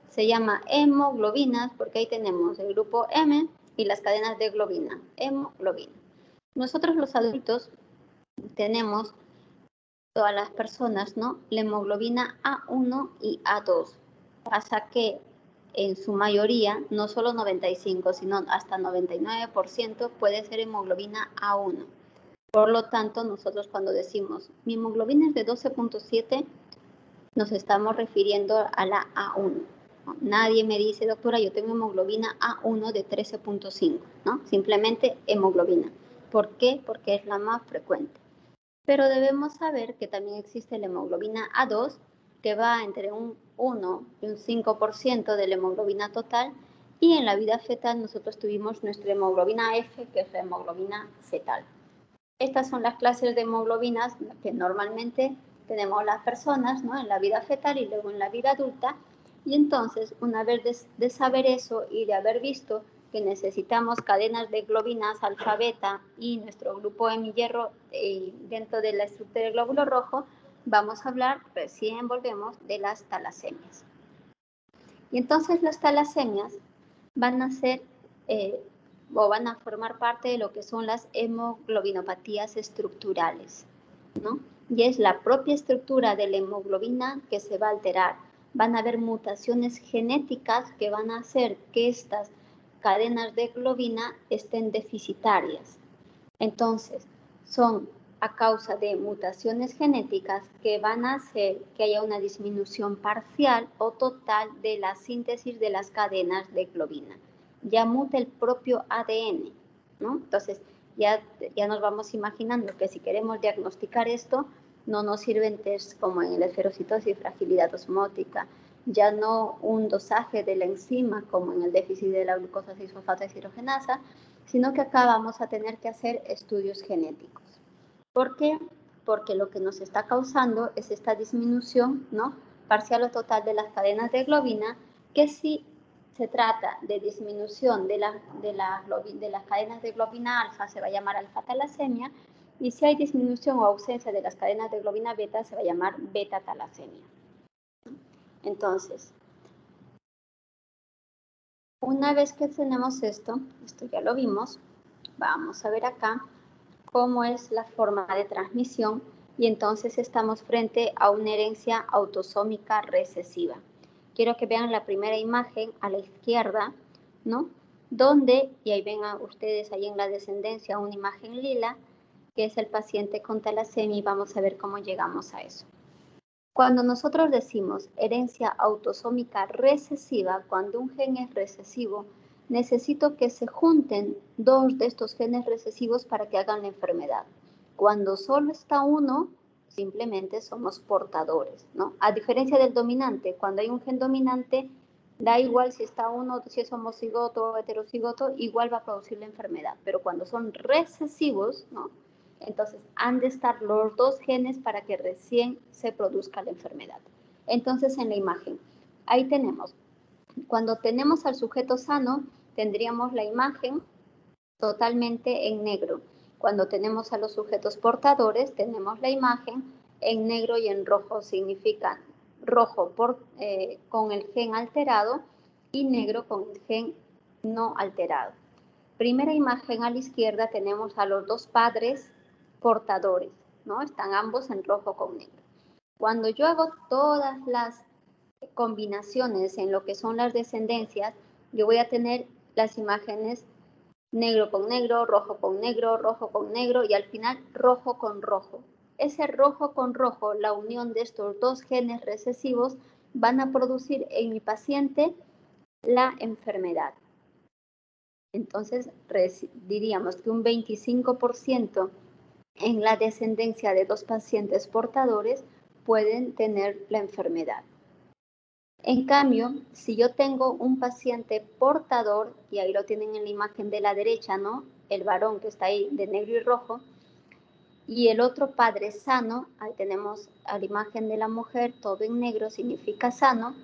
Se llama hemoglobinas porque ahí tenemos el grupo M y las cadenas de globina, hemoglobina. Nosotros los adultos tenemos, todas las personas, ¿no? La hemoglobina A1 y A2. Pasa que en su mayoría, no solo 95, sino hasta 99% puede ser hemoglobina A1. Por lo tanto, nosotros cuando decimos mi hemoglobina es de 12.7, nos estamos refiriendo a la A1. ¿No? Nadie me dice, doctora, yo tengo hemoglobina A1 de 13.5, ¿no? Simplemente hemoglobina. ¿Por qué? Porque es la más frecuente. Pero debemos saber que también existe la hemoglobina A2, que va entre un 1 y un 5% de la hemoglobina total, y en la vida fetal nosotros tuvimos nuestra hemoglobina F, que es la hemoglobina fetal. Estas son las clases de hemoglobinas que normalmente tenemos las personas, ¿no? En la vida fetal y luego en la vida adulta. Y entonces, una vez de saber eso y de haber visto que necesitamos cadenas de globinas alfa, beta y nuestro grupo hemihierro dentro de la estructura del glóbulo rojo, vamos a hablar, recién volvemos, de las talasemias. Y entonces las talasemias van a ser o van a formar parte de lo que son las hemoglobinopatías estructurales, ¿no? Y es la propia estructura de la hemoglobina que se va a alterar. Van a haber mutaciones genéticas que van a hacer que estas cadenas de globina estén deficitarias. Entonces, son a causa de mutaciones genéticas que van a hacer que haya una disminución parcial o total de la síntesis de las cadenas de globina. Ya muta el propio ADN, ¿no? Entonces, ya nos vamos imaginando que si queremos diagnosticar esto, no nos sirven test como en la esferocitosis y fragilidad osmótica, ya no un dosaje de la enzima como en el déficit de la glucosa 6-fosfato deshidrogenasa, sino que acá vamos a tener que hacer estudios genéticos. ¿Por qué? Porque lo que nos está causando es esta disminución, ¿no? Parcial o total de las cadenas de globina, que si se trata de disminución de las cadenas de globina alfa, se va a llamar alfa-talasemia, y si hay disminución o ausencia de las cadenas de globina beta, se va a llamar beta-talasemia. Entonces, una vez que tenemos esto ya lo vimos, vamos a ver acá cómo es la forma de transmisión y entonces estamos frente a una herencia autosómica recesiva. Quiero que vean la primera imagen a la izquierda, ¿no? Donde, y ahí ven a ustedes ahí en la descendencia una imagen lila, que es el paciente con talasemia y vamos a ver cómo llegamos a eso. Cuando nosotros decimos herencia autosómica recesiva, cuando un gen es recesivo, necesito que se junten dos de estos genes recesivos para que hagan la enfermedad. Cuando solo está uno, simplemente somos portadores, ¿no? A diferencia del dominante, cuando hay un gen dominante, da igual si está uno, si es homocigoto o heterocigoto, igual va a producir la enfermedad. Pero cuando son recesivos, ¿no? Entonces, han de estar los dos genes para que recién se produzca la enfermedad. Entonces, en la imagen, ahí tenemos, cuando tenemos al sujeto sano, tendríamos la imagen totalmente en negro. Cuando tenemos a los sujetos portadores, tenemos la imagen en negro y en rojo. Significa rojo con el gen alterado y negro con el gen no alterado. Primera imagen a la izquierda tenemos a los dos padres portadores, ¿no? Están ambos en rojo con negro. Cuando yo hago todas las combinaciones en lo que son las descendencias, yo voy a tener las imágenes negro con negro, rojo con negro, rojo con negro y al final rojo con rojo. Ese rojo con rojo, la unión de estos dos genes recesivos, van a producir en mi paciente la enfermedad. Entonces, diríamos que un 25% en la descendencia de dos pacientes portadores pueden tener la enfermedad. En cambio, si yo tengo un paciente portador, y ahí lo tienen en la imagen de la derecha, ¿no? El varón que está ahí de negro y rojo, y el otro padre sano, ahí tenemos a la imagen de la mujer, todo en negro significa sano.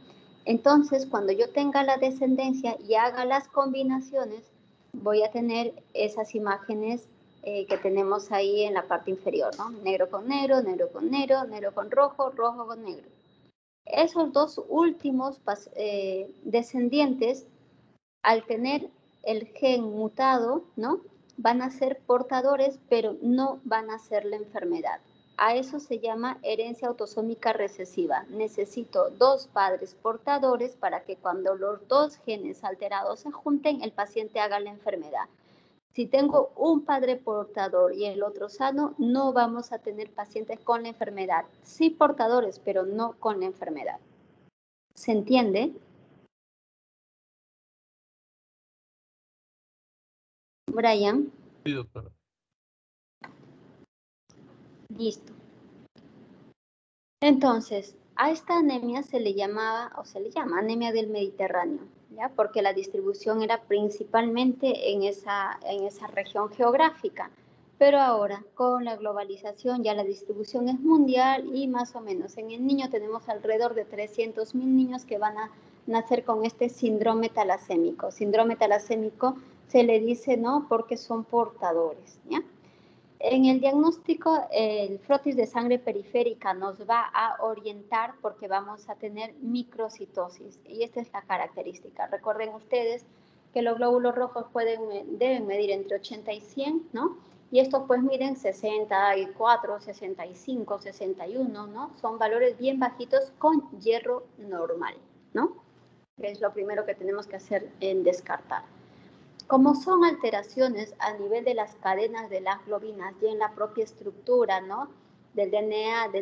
Entonces, cuando yo tenga la descendencia y haga las combinaciones, voy a tener esas imágenes que tenemos ahí en la parte inferior, ¿no? Negro con negro, negro con negro, negro con rojo, rojo con negro. Esos dos últimos descendientes, al tener el gen mutado, ¿no? Van a ser portadores, pero no van a ser la enfermedad. A eso se llama herencia autosómica recesiva. Necesito dos padres portadores para que cuando los dos genes alterados se junten, el paciente haga la enfermedad. Si tengo un padre portador y el otro sano, no vamos a tener pacientes con la enfermedad. Sí portadores, pero no con la enfermedad. ¿Se entiende? Brian. Sí, doctora. Listo. Entonces, a esta anemia se le llama anemia del Mediterráneo, ¿ya? Porque la distribución era principalmente en esa región geográfica. Pero ahora, con la globalización, ya la distribución es mundial y más o menos en el niño tenemos alrededor de 300,000 niños que van a nacer con este síndrome talasémico. Síndrome talasémico se le dice, ¿no? Porque son portadores, ¿ya? En el diagnóstico, el frotis de sangre periférica nos va a orientar porque vamos a tener microcitosis y esta es la característica. Recuerden ustedes que los glóbulos rojos deben medir entre 80 y 100, ¿no? Y estos pues miden 64, 65, 61, ¿no? Son valores bien bajitos con hierro normal, ¿no? Es lo primero que tenemos que hacer en descartar. Como son alteraciones a nivel de las cadenas de las globinas y en la propia estructura, ¿no? Del DNA de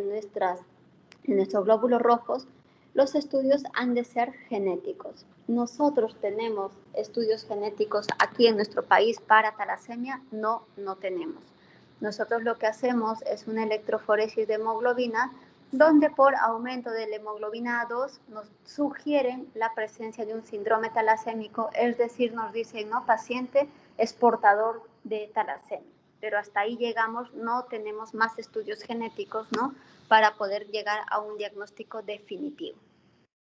nuestros glóbulos rojos, los estudios han de ser genéticos. Nosotros tenemos estudios genéticos aquí en nuestro país para talasemia, no tenemos. Nosotros lo que hacemos es una electroforesis de hemoglobina, donde por aumento de la hemoglobina A2 nos sugieren la presencia de un síndrome talasémico, es decir, nos dicen, no, paciente es portador de talasemia. Pero hasta ahí llegamos, no tenemos más estudios genéticos, ¿no? Para poder llegar a un diagnóstico definitivo.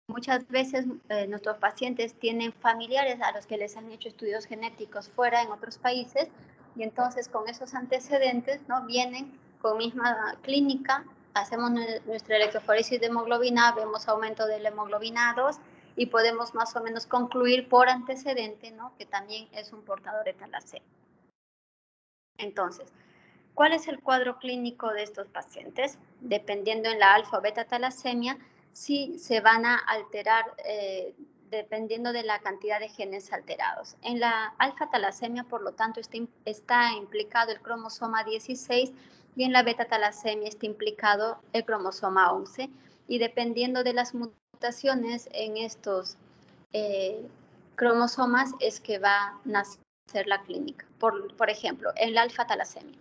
Muchas veces nuestros pacientes tienen familiares a los que les han hecho estudios genéticos fuera en otros países y entonces con esos antecedentes, ¿no? Vienen con misma clínica, hacemos nuestra electroforesis de hemoglobina, vemos aumento de la hemoglobina A2 y podemos más o menos concluir por antecedente, ¿no? Que también es un portador de talasemia. Entonces, ¿cuál es el cuadro clínico de estos pacientes? Dependiendo en la alfa o beta talasemia, sí se van a alterar dependiendo de la cantidad de genes alterados. En la alfa talasemia, por lo tanto, está implicado el cromosoma 16 y en la beta talasemia está implicado el cromosoma 11. Y dependiendo de las mutaciones en estos cromosomas es que va a nacer la clínica. Por ejemplo, en la alfa talasemia.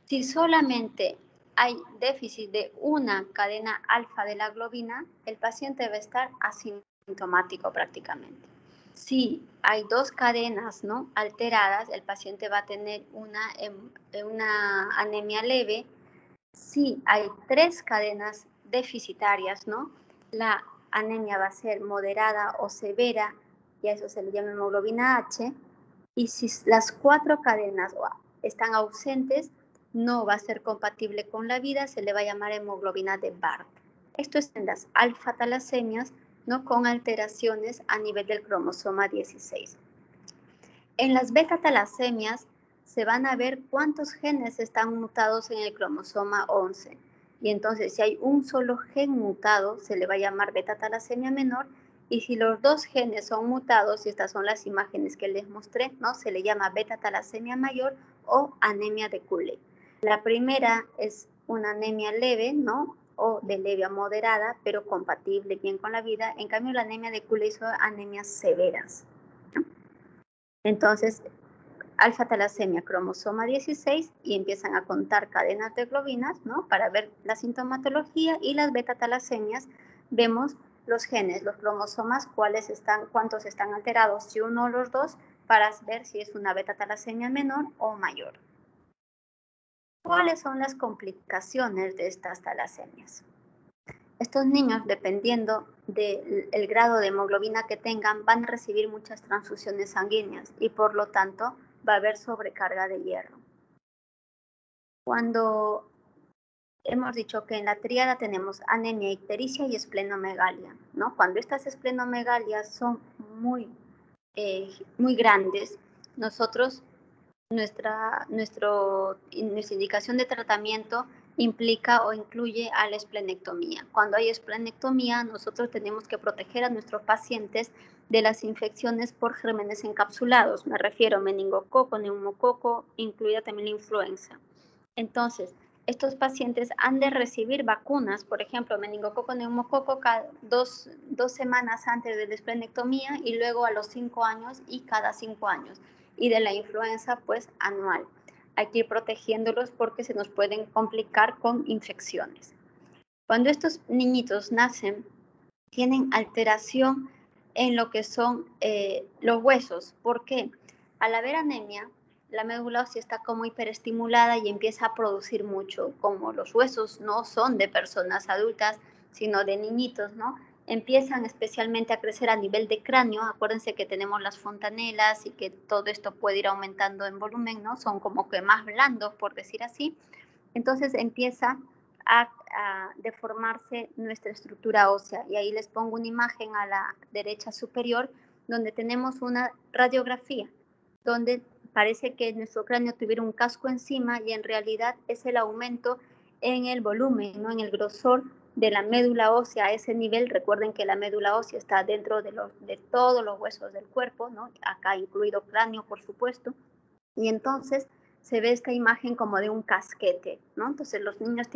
Si solamente hay déficit de una cadena alfa de la globina, el paciente va a estar asintomático prácticamente. Si hay dos cadenas, ¿no? alteradas, el paciente va a tener una anemia leve. Si hay tres cadenas deficitarias, ¿no? La anemia va a ser moderada o severa, y a eso se le llama hemoglobina H. Y si las cuatro cadenas están ausentes, no va a ser compatible con la vida, se le va a llamar hemoglobina de Barth. Esto es en las alfa talasemias, ¿no? Con alteraciones a nivel del cromosoma 16. En las beta talasemias se van a ver cuántos genes están mutados en el cromosoma 11. Y entonces, si hay un solo gen mutado, se le va a llamar beta talasemia menor. Y si los dos genes son mutados, y estas son las imágenes que les mostré, ¿no? Se le llama beta talasemia mayor o anemia de Cooley. La primera es una anemia leve, ¿no? O de leve a moderada, pero compatible bien con la vida. En cambio, la anemia de Cooley son anemias severas, ¿no? Entonces, alfa talasemia, cromosoma 16, y empiezan a contar cadenas de globinas, ¿no? Para ver la sintomatología, y las beta talasemias vemos los genes, los cromosomas, cuántos están alterados, si uno o los dos, para ver si es una beta-talasemia menor o mayor. ¿Cuáles son las complicaciones de estas talasemias? Estos niños, dependiendo del grado de hemoglobina que tengan, van a recibir muchas transfusiones sanguíneas y por lo tanto va a haber sobrecarga de hierro. Cuando hemos dicho que en la tríada tenemos anemia, ictericia y esplenomegalia, ¿no? Cuando estas esplenomegalias son muy grandes, nuestra indicación de tratamiento implica o incluye a la esplenectomía. Cuando hay esplenectomía, nosotros tenemos que proteger a nuestros pacientes de las infecciones por gérmenes encapsulados. Me refiero a meningococo, neumococo, incluida también la influenza. Entonces, estos pacientes han de recibir vacunas, por ejemplo, meningococo, neumococo, cada dos semanas antes de la esplenectomía y luego a los 5 años y cada 5 años. Y de la influenza, pues, anual. Hay que ir protegiéndolos porque se nos pueden complicar con infecciones. Cuando estos niñitos nacen, tienen alteración en lo que son los huesos. ¿Por qué? Al haber anemia, la médula ósea está como hiperestimulada y empieza a producir mucho. Como los huesos no son de personas adultas, sino de niñitos, ¿no? Empiezan especialmente a crecer a nivel de cráneo. Acuérdense que tenemos las fontanelas y que todo esto puede ir aumentando en volumen, ¿no? Son como que más blandos, por decir así. Entonces empieza a deformarse nuestra estructura ósea. Y ahí les pongo una imagen a la derecha superior donde tenemos una radiografía, donde parece que nuestro cráneo tuviera un casco encima y en realidad es el aumento en el volumen, ¿no? En el grosor de la médula ósea a ese nivel. Recuerden que la médula ósea está dentro de todos los huesos del cuerpo, ¿no? Acá incluido cráneo, por supuesto. Y entonces se ve esta imagen como de un casquete, ¿no? Entonces los niños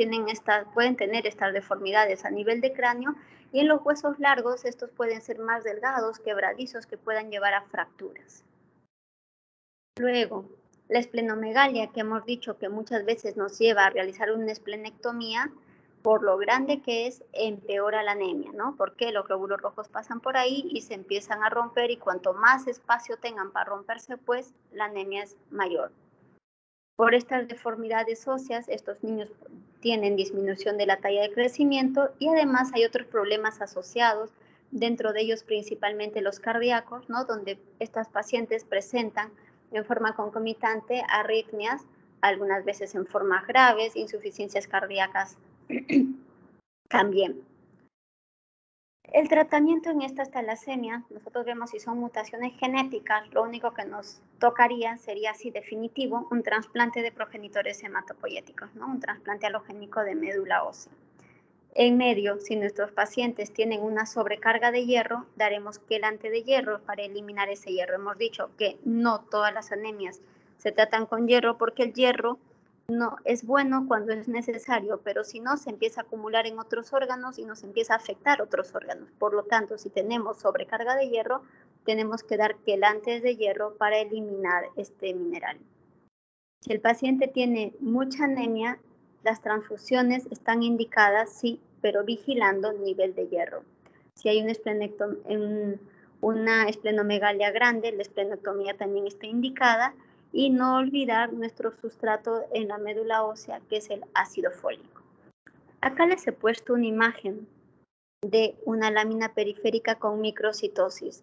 pueden tener estas deformidades a nivel de cráneo y en los huesos largos estos pueden ser más delgados, quebradizos, que puedan llevar a fracturas. Luego, la esplenomegalia, que hemos dicho que muchas veces nos lleva a realizar una esplenectomía, por lo grande que es, empeora la anemia, ¿no? Porque los glóbulos rojos pasan por ahí y se empiezan a romper y cuanto más espacio tengan para romperse, pues la anemia es mayor. Por estas deformidades óseas, estos niños tienen disminución de la talla de crecimiento y además hay otros problemas asociados, dentro de ellos principalmente los cardíacos, ¿no? Donde estas pacientes presentan en forma concomitante arritmias, algunas veces en formas graves, insuficiencias cardíacas también. El tratamiento en estas talasemias, nosotros vemos si son mutaciones genéticas, lo único que nos tocaría sería así definitivo un trasplante de progenitores hematopoyéticos, ¿no? Un trasplante halogénico de médula ósea. En medio, si nuestros pacientes tienen una sobrecarga de hierro, daremos quelante de hierro para eliminar ese hierro. Hemos dicho que no todas las anemias se tratan con hierro porque el hierro no es bueno cuando es necesario, pero si no, se empieza a acumular en otros órganos y nos empieza a afectar otros órganos. Por lo tanto, si tenemos sobrecarga de hierro, tenemos que dar quelantes de hierro para eliminar este mineral. Si el paciente tiene mucha anemia, las transfusiones están indicadas, sí, pero vigilando el nivel de hierro. Si hay una esplenomegalia grande, la esplenectomía también está indicada y no olvidar nuestro sustrato en la médula ósea, que es el ácido fólico. Acá les he puesto una imagen de una lámina periférica con microcitosis.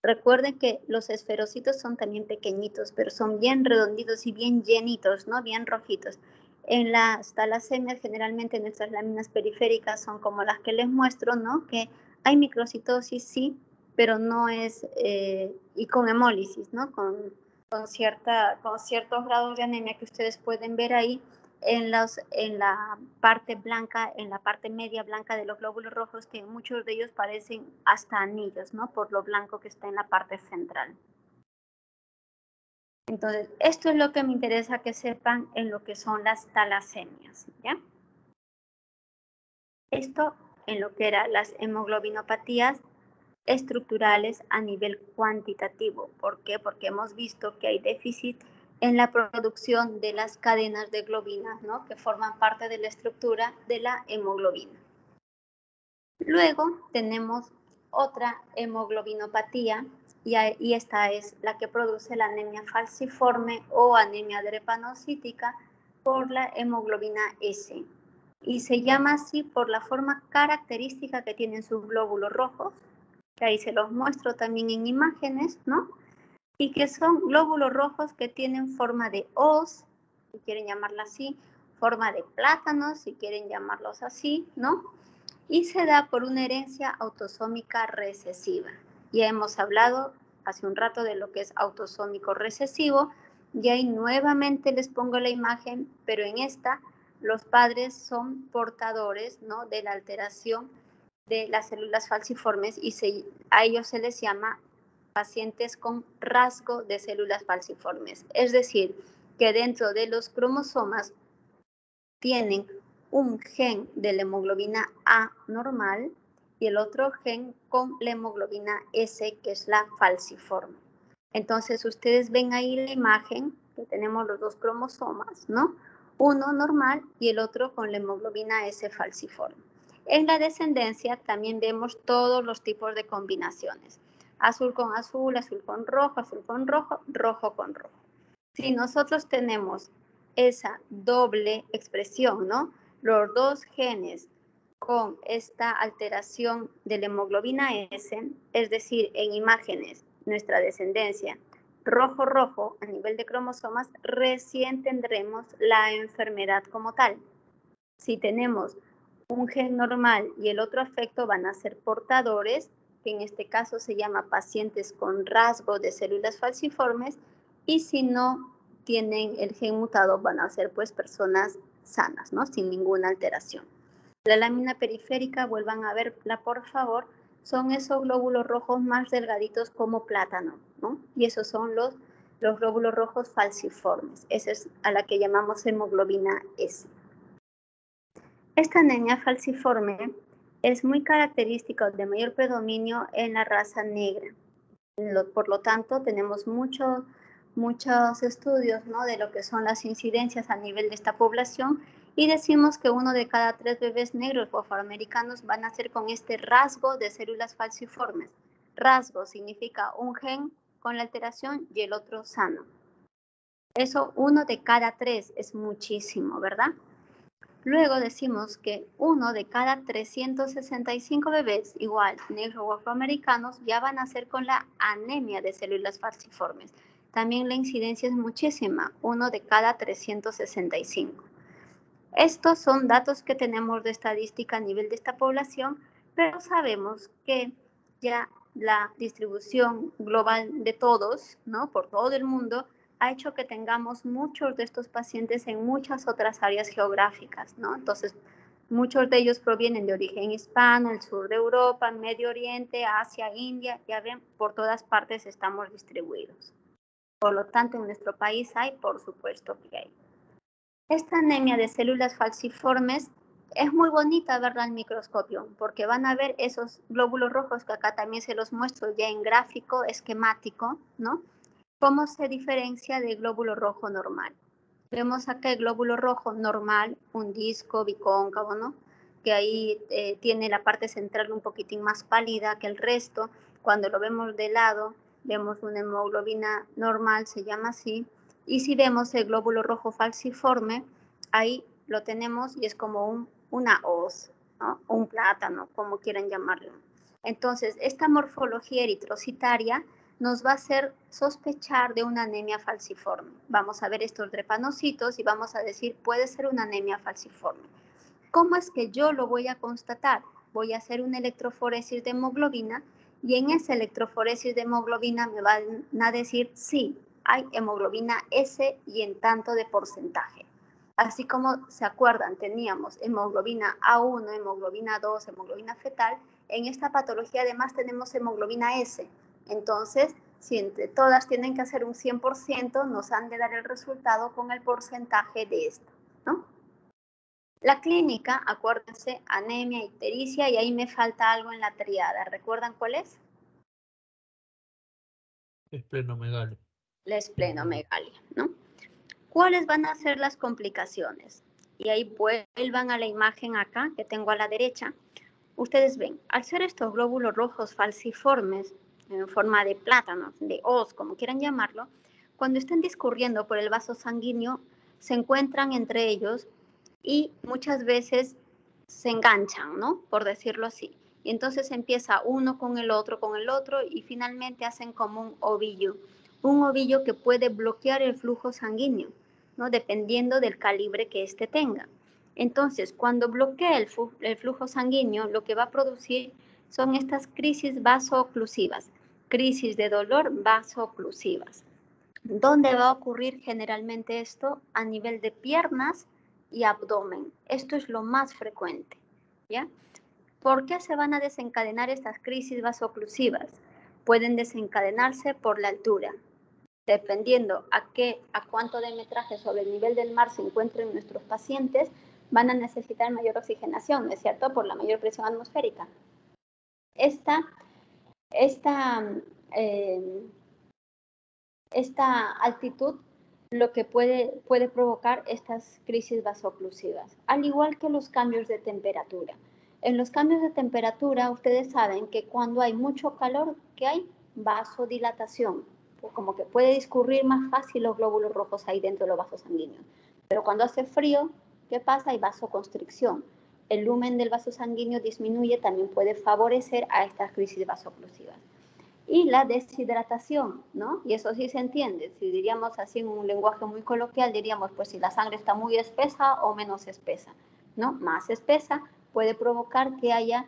Recuerden que los esferocitos son también pequeñitos, pero son bien redonditos y bien llenitos, ¿no? Bien rojitos. En las talasemias, generalmente nuestras láminas periféricas son como las que les muestro, ¿no? Que hay microcitosis, sí, pero no es, y con hemólisis, ¿no? Con ciertos grados de anemia que ustedes pueden ver ahí en la parte blanca, en la parte media blanca de los glóbulos rojos, que muchos de ellos parecen hasta anillos, ¿no? Por lo blanco que está en la parte central. Entonces, esto es lo que me interesa que sepan en lo que son las talasemias, ¿ya? Esto en lo que eran las hemoglobinopatías estructurales a nivel cuantitativo. ¿Por qué? Porque hemos visto que hay déficit en la producción de las cadenas de globina, ¿no? Que forman parte de la estructura de la hemoglobina. Luego tenemos otra hemoglobinopatía y esta es la que produce la anemia falciforme o anemia drepanocítica por la hemoglobina S. Y se llama así por la forma característica que tienen sus glóbulos rojos, que ahí se los muestro también en imágenes, ¿no? Y que son glóbulos rojos que tienen forma de hoz, si quieren llamarla así, forma de plátano, si quieren llamarlos así, ¿no? Y se da por una herencia autosómica recesiva. Ya hemos hablado hace un rato de lo que es autosómico recesivo, y ahí nuevamente les pongo la imagen, pero en esta los padres son portadores, ¿no?, de la alteración de las células falciformes y a ellos se les llama pacientes con rasgo de células falciformes. Es decir, que dentro de los cromosomas tienen un gen de la hemoglobina A normal y el otro gen con la hemoglobina S, que es la falciforme. Entonces, ustedes ven ahí la imagen, que tenemos los dos cromosomas, ¿no? Uno normal y el otro con la hemoglobina S falciforme. En la descendencia también vemos todos los tipos de combinaciones. Azul con azul, azul con rojo, rojo con rojo. Si nosotros tenemos esa doble expresión, ¿no?, los dos genes con esta alteración de la hemoglobina S, es decir, en imágenes, nuestra descendencia, rojo a nivel de cromosomas, recién tendremos la enfermedad como tal. Si tenemos un gen normal y el otro afecto, van a ser portadores, que en este caso se llama pacientes con rasgo de células falciformes, y si no tienen el gen mutado, van a ser pues personas sanas, ¿no?, sin ninguna alteración. La lámina periférica, vuelvan a verla por favor, son esos glóbulos rojos más delgaditos como plátano, ¿no? Y esos son los glóbulos rojos falciformes. Esa es a la que llamamos hemoglobina S. Esta anemia falciforme es muy característica de mayor predominio en la raza negra. Por lo tanto, tenemos muchos estudios, ¿no?, de lo que son las incidencias a nivel de esta población, y decimos que 1 de cada 3 bebés negros o afroamericanos van a nacer con este rasgo de células falciformes. Rasgo significa un gen con la alteración y el otro sano. Eso 1 de cada 3 es muchísimo, ¿verdad? Luego decimos que 1 de cada 365 bebés, igual negros o afroamericanos, ya van a nacer con la anemia de células falciformes. También la incidencia es muchísima, 1 de cada 365. Estos son datos que tenemos de estadística a nivel de esta población, pero sabemos que ya la distribución global de todos, ¿no?, por todo el mundo, ha hecho que tengamos muchos de estos pacientes en muchas otras áreas geográficas, ¿no? Entonces, muchos de ellos provienen de origen hispano, el sur de Europa, Medio Oriente, Asia, India, ya ven, por todas partes estamos distribuidos. Por lo tanto, en nuestro país hay, por supuesto que hay. Esta anemia de células falciformes es muy bonita verla al microscopio, porque van a ver esos glóbulos rojos que acá también se los muestro ya en gráfico esquemático, ¿no? ¿Cómo se diferencia del glóbulo rojo normal? Vemos acá el glóbulo rojo normal, un disco bicóncavo, ¿no?, que ahí tiene la parte central un poquitín más pálida que el resto. Cuando lo vemos de lado, vemos una hemoglobina normal, se llama así. Y si vemos el glóbulo rojo falciforme, ahí lo tenemos y es como una hoz, ¿no?, un plátano, como quieran llamarlo. Entonces, esta morfología eritrocitaria nos va a hacer sospechar de una anemia falciforme. Vamos a ver estos drepanocitos y vamos a decir, puede ser una anemia falciforme. ¿Cómo es que yo lo voy a constatar? Voy a hacer una electroforesis de hemoglobina y en esa electroforesis de hemoglobina me van a decir, sí, hay hemoglobina S y en tanto de porcentaje. Así como se acuerdan, teníamos hemoglobina A1, hemoglobina 2, hemoglobina fetal, en esta patología además tenemos hemoglobina S. Entonces, si entre todas tienen que hacer un 100%, nos han de dar el resultado con el porcentaje de esto, ¿no? La clínica, acuérdense, anemia, ictericia, y ahí me falta algo en la triada. ¿Recuerdan cuál es? Esplenomegalia. La esplenomegalia, ¿no? ¿Cuáles van a ser las complicaciones? Y ahí vuelvan a la imagen acá que tengo a la derecha. ustedes ven, al ser estos glóbulos rojos falciformes, en forma de plátano, de hoz, como quieran llamarlo, cuando están discurriendo por el vaso sanguíneo, se encuentran entre ellos y muchas veces se enganchan, ¿no? Por decirlo así. Y entonces empieza uno con el otro, y finalmente hacen como un ovillo que puede bloquear el flujo sanguíneo, ¿no? Dependiendo del calibre que éste tenga. Entonces, cuando bloquea el flujo sanguíneo, lo que va a producir son estas crisis vasooclusivas, crisis de dolor vasooclusivas. ¿Dónde va a ocurrir generalmente esto? A nivel de piernas y abdomen. Esto es lo más frecuente, ¿ya? ¿Por qué se van a desencadenar estas crisis vasooclusivas? Pueden desencadenarse por la altura. Dependiendo a cuánto de metraje sobre el nivel del mar se encuentren nuestros pacientes, van a necesitar mayor oxigenación, ¿no es cierto? Por la mayor presión atmosférica. Esta altitud lo que puede provocar estas crisis vasooclusivas, al igual que los cambios de temperatura. En los cambios de temperatura, ustedes saben que cuando hay mucho calor, ¿qué hay? Vasodilatación, pues como que puede discurrir más fácil los glóbulos rojos ahí dentro de los vasos sanguíneos. Pero cuando hace frío, ¿qué pasa? Hay vasoconstricción. El lumen del vaso sanguíneo disminuye, también puede favorecer a estas crisis vasooclusivas. Y la deshidratación, ¿no? Y eso sí se entiende. Si diríamos así en un lenguaje muy coloquial, diríamos, pues si la sangre está muy espesa o menos espesa, ¿no? Más espesa puede provocar que haya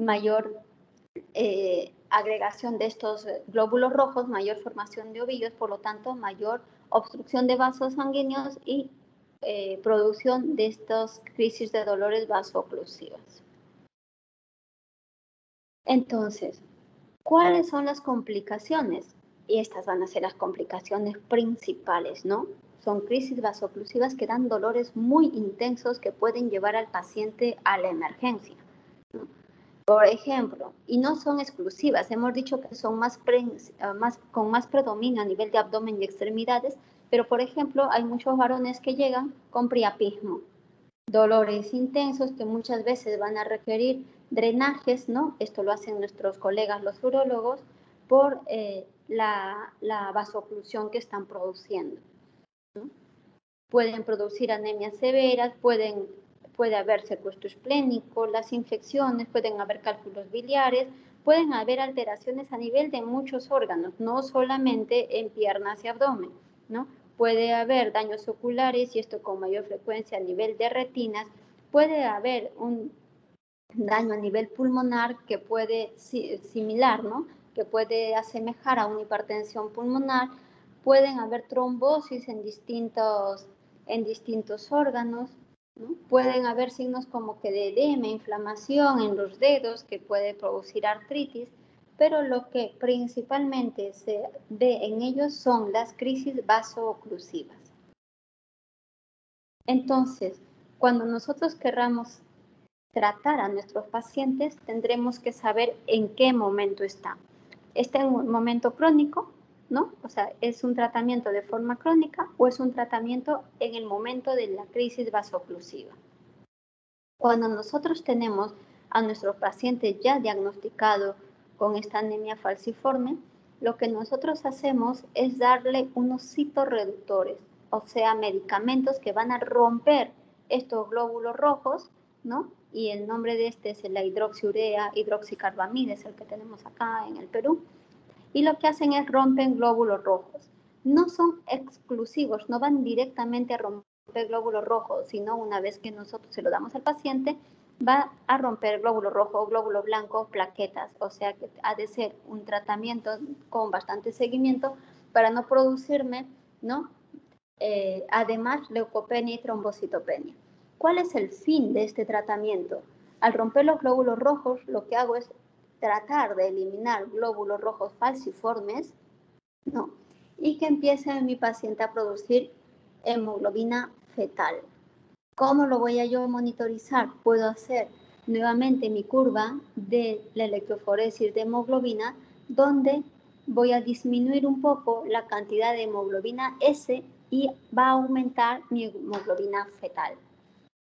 mayor agregación de estos glóbulos rojos, mayor formación de ovillos, por lo tanto, mayor obstrucción de vasos sanguíneos y producción de estas crisis de dolores vasooclusivas. Entonces, ¿cuáles son las complicaciones? Y estas van a ser las complicaciones principales, ¿no? Son crisis vasooclusivas que dan dolores muy intensos que pueden llevar al paciente a la emergencia, ¿no? Por ejemplo, y no son exclusivas, hemos dicho que son con más predominio a nivel de abdomen y extremidades, pero por ejemplo, hay muchos varones que llegan con priapismo, dolores intensos que muchas veces van a requerir drenajes, ¿no? Esto lo hacen nuestros colegas los urólogos por la vasooclusión que están produciendo, ¿no? Pueden producir anemias severas, puede haber secuestro esplénico, las infecciones, pueden haber cálculos biliares, pueden haber alteraciones a nivel de muchos órganos, no solamente en piernas y abdomen, ¿no? Puede haber daños oculares y esto con mayor frecuencia a nivel de retinas, puede haber un daño a nivel pulmonar que puede similar, ¿no? Que puede asemejar a una hipertensión pulmonar, pueden haber trombosis en distintos órganos, ¿no? Pueden haber signos como que de edema, inflamación en los dedos que puede producir artritis, pero lo que principalmente se ve en ellos son las crisis vasooclusivas. Entonces, cuando nosotros querramos tratar a nuestros pacientes, tendremos que saber en qué momento está. ¿Está en un momento crónico? ¿No? O sea, ¿es un tratamiento de forma crónica o es un tratamiento en el momento de la crisis vasooclusiva? Cuando nosotros tenemos a nuestros pacientes ya diagnosticados con esta anemia falciforme, lo que nosotros hacemos es darle unos citorreductores, o sea, medicamentos que van a romper estos glóbulos rojos, ¿no? Y el nombre de este es la hidroxiurea, hidroxicarbamida, es el que tenemos acá en el Perú. Y lo que hacen es rompen glóbulos rojos. No son exclusivos, no van directamente a romper glóbulos rojos, sino una vez que nosotros se lo damos al paciente, va a romper glóbulo rojo, glóbulo blanco, plaquetas. O sea que ha de ser un tratamiento con bastante seguimiento para no producirme, ¿no? Además, leucopenia y trombocitopenia. ¿Cuál es el fin de este tratamiento? Al romper los glóbulos rojos, lo que hago es tratar de eliminar glóbulos rojos falciformes, ¿no? Y que empiece mi paciente a producir hemoglobina fetal. ¿Cómo lo voy a yo monitorizar? Puedo hacer nuevamente mi curva de la electroforesis de hemoglobina, donde voy a disminuir un poco la cantidad de hemoglobina S y va a aumentar mi hemoglobina fetal.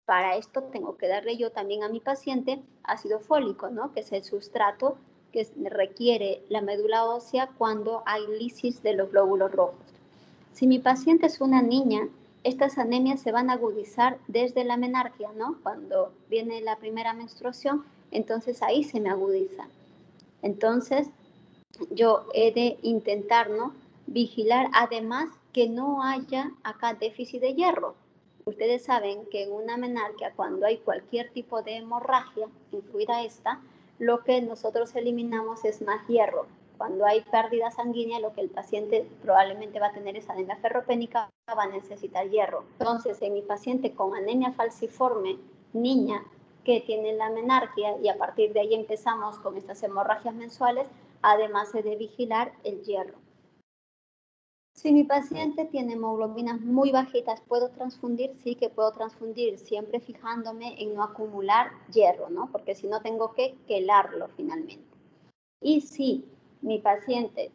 Para esto tengo que darle yo también a mi paciente ácido fólico, ¿no? Que es el sustrato que requiere la médula ósea cuando hay lisis de los glóbulos rojos. Si mi paciente es una niña, estas anemias se van a agudizar desde la menarquia, ¿no? Cuando viene la primera menstruación, entonces ahí se me agudiza. Entonces, yo he de intentar, ¿no? Vigilar, además, que no haya acá déficit de hierro. Ustedes saben que en una menarquia, cuando hay cualquier tipo de hemorragia, incluida esta, lo que nosotros eliminamos es más hierro. Cuando hay pérdida sanguínea, lo que el paciente probablemente va a tener es anemia ferropénica, va a necesitar hierro. Entonces, en mi paciente con anemia falciforme, niña, que tiene la menarquia, y a partir de ahí empezamos con estas hemorragias mensuales, además he de vigilar el hierro. Si mi paciente tiene hemoglobinas muy bajitas, ¿puedo transfundir? Sí que puedo transfundir, siempre fijándome en no acumular hierro, ¿no? Porque si no tengo que quelarlo finalmente. Y si mi paciente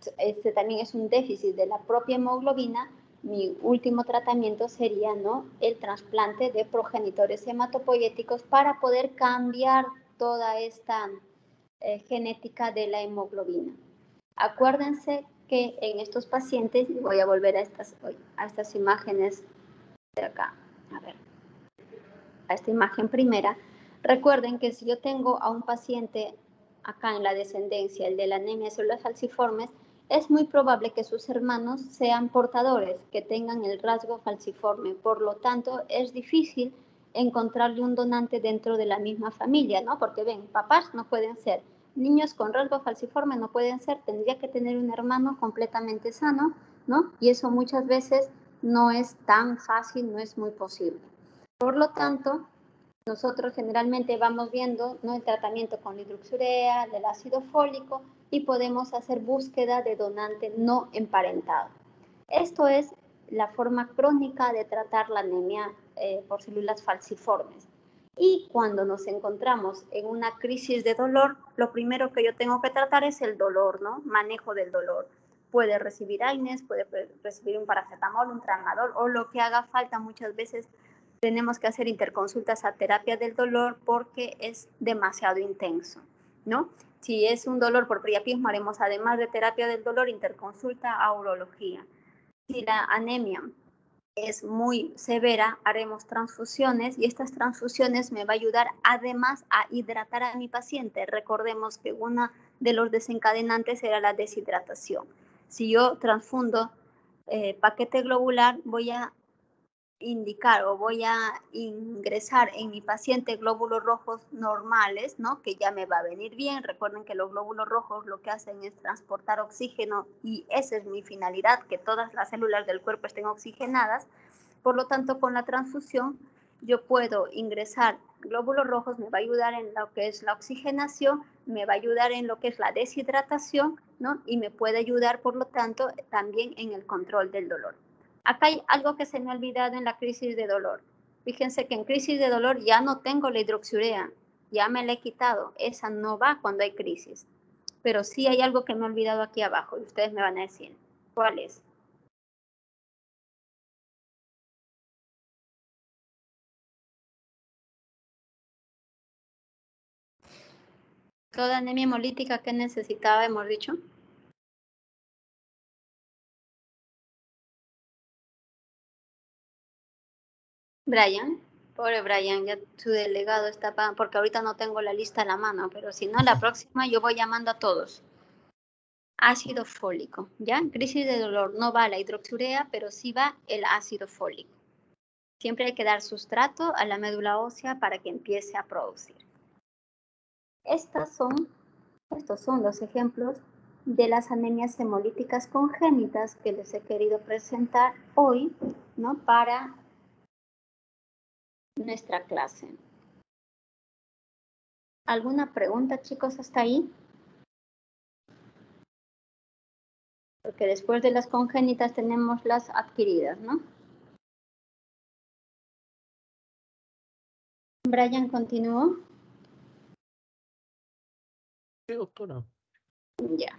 también es un déficit de la propia hemoglobina, mi último tratamiento sería, ¿no?, el trasplante de progenitores hematopoyéticos para poder cambiar toda esta genética de la hemoglobina. Acuérdense que en estos pacientes, voy a volver a estas imágenes de acá, a ver, a esta imagen primera. Recuerden que si yo tengo a un paciente acá en la descendencia, el de la anemia de células falciformes, es muy probable que sus hermanos sean portadores, que tengan el rasgo falciforme. Por lo tanto, es difícil encontrarle un donante dentro de la misma familia, ¿no? Porque ven, papás no pueden ser, niños con rasgo falciforme no pueden ser, tendría que tener un hermano completamente sano, ¿no? Y eso muchas veces no es tan fácil, no es muy posible. Por lo tanto, nosotros generalmente vamos viendo, ¿no?, el tratamiento con hidroxurea, del ácido fólico, y podemos hacer búsqueda de donante no emparentado. Esto es la forma crónica de tratar la anemia por células falciformes. Y cuando nos encontramos en una crisis de dolor, lo primero que yo tengo que tratar es el dolor, ¿no? Manejo del dolor. Puede recibir AINES, puede recibir un paracetamol, un tramadol o lo que haga falta. Muchas veces tenemos que hacer interconsultas a terapia del dolor porque es demasiado intenso, ¿no? Si es un dolor por priapismo, haremos además de terapia del dolor, interconsulta a urología. Si la anemia es muy severa, haremos transfusiones y estas transfusiones me va a ayudar además a hidratar a mi paciente. Recordemos que uno de los desencadenantes era la deshidratación. Si yo transfundo paquete globular, voy a indicar o voy a ingresar en mi paciente glóbulos rojos normales, ¿no?, que ya me va a venir bien. Recuerden que los glóbulos rojos lo que hacen es transportar oxígeno y esa es mi finalidad, que todas las células del cuerpo estén oxigenadas. Por lo tanto, con la transfusión yo puedo ingresar glóbulos rojos, me va a ayudar en lo que es la oxigenación, me va a ayudar en lo que es la deshidratación, ¿no?, y me puede ayudar, por lo tanto, también en el control del dolor. Acá hay algo que se me ha olvidado en la crisis de dolor. Fíjense que en crisis de dolor ya no tengo la hidroxurea, ya me la he quitado. Esa no va cuando hay crisis. Pero sí hay algo que me he olvidado aquí abajo y ustedes me van a decir, ¿cuál es? Toda anemia hemolítica que necesitaba, hemos dicho. Brian, pobre Brian, ya su delegado está, porque ahorita no tengo la lista a la mano, pero si no, la próxima yo voy llamando a todos. Ácido fólico, ¿ya? En crisis de dolor no va la hidroxurea, pero sí va el ácido fólico. Siempre hay que dar sustrato a la médula ósea para que empiece a producir. Estos son los ejemplos de las anemias hemolíticas congénitas que les he querido presentar hoy, ¿no?, para nuestra clase. ¿Alguna pregunta, chicos, hasta ahí? Porque después de las congénitas tenemos las adquiridas, ¿no? Brian, ¿continuó? Sí, doctora. Ya.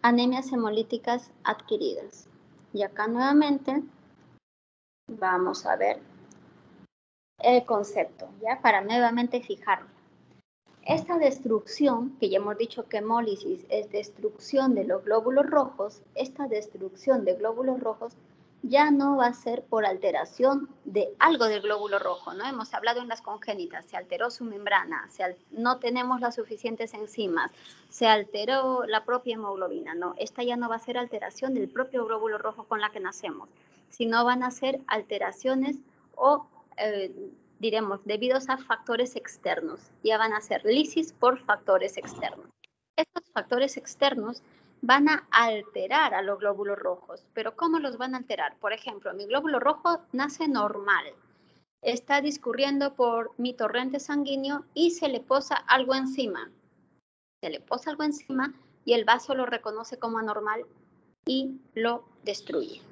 Anemias hemolíticas adquiridas. Y acá nuevamente Vamos a ver el concepto, ¿ya? Para nuevamente fijarlo. Esta destrucción, que ya hemos dicho que hemólisis es destrucción de los glóbulos rojos, esta destrucción de glóbulos rojos ya no va a ser por alteración de algo del glóbulo rojo, ¿no? Hemos hablado en las congénitas, se alteró su membrana, no tenemos las suficientes enzimas, se alteró la propia hemoglobina, no, esta ya no va a ser alteración del propio glóbulo rojo con la que nacemos, sino van a ser alteraciones o diremos, debidos a factores externos. Ya van a ser lisis por factores externos. Estos factores externos van a alterar a los glóbulos rojos. ¿Pero cómo los van a alterar? Por ejemplo, mi glóbulo rojo nace normal. Está discurriendo por mi torrente sanguíneo y se le posa algo encima. Se le posa algo encima y el vaso lo reconoce como anormal y lo destruye.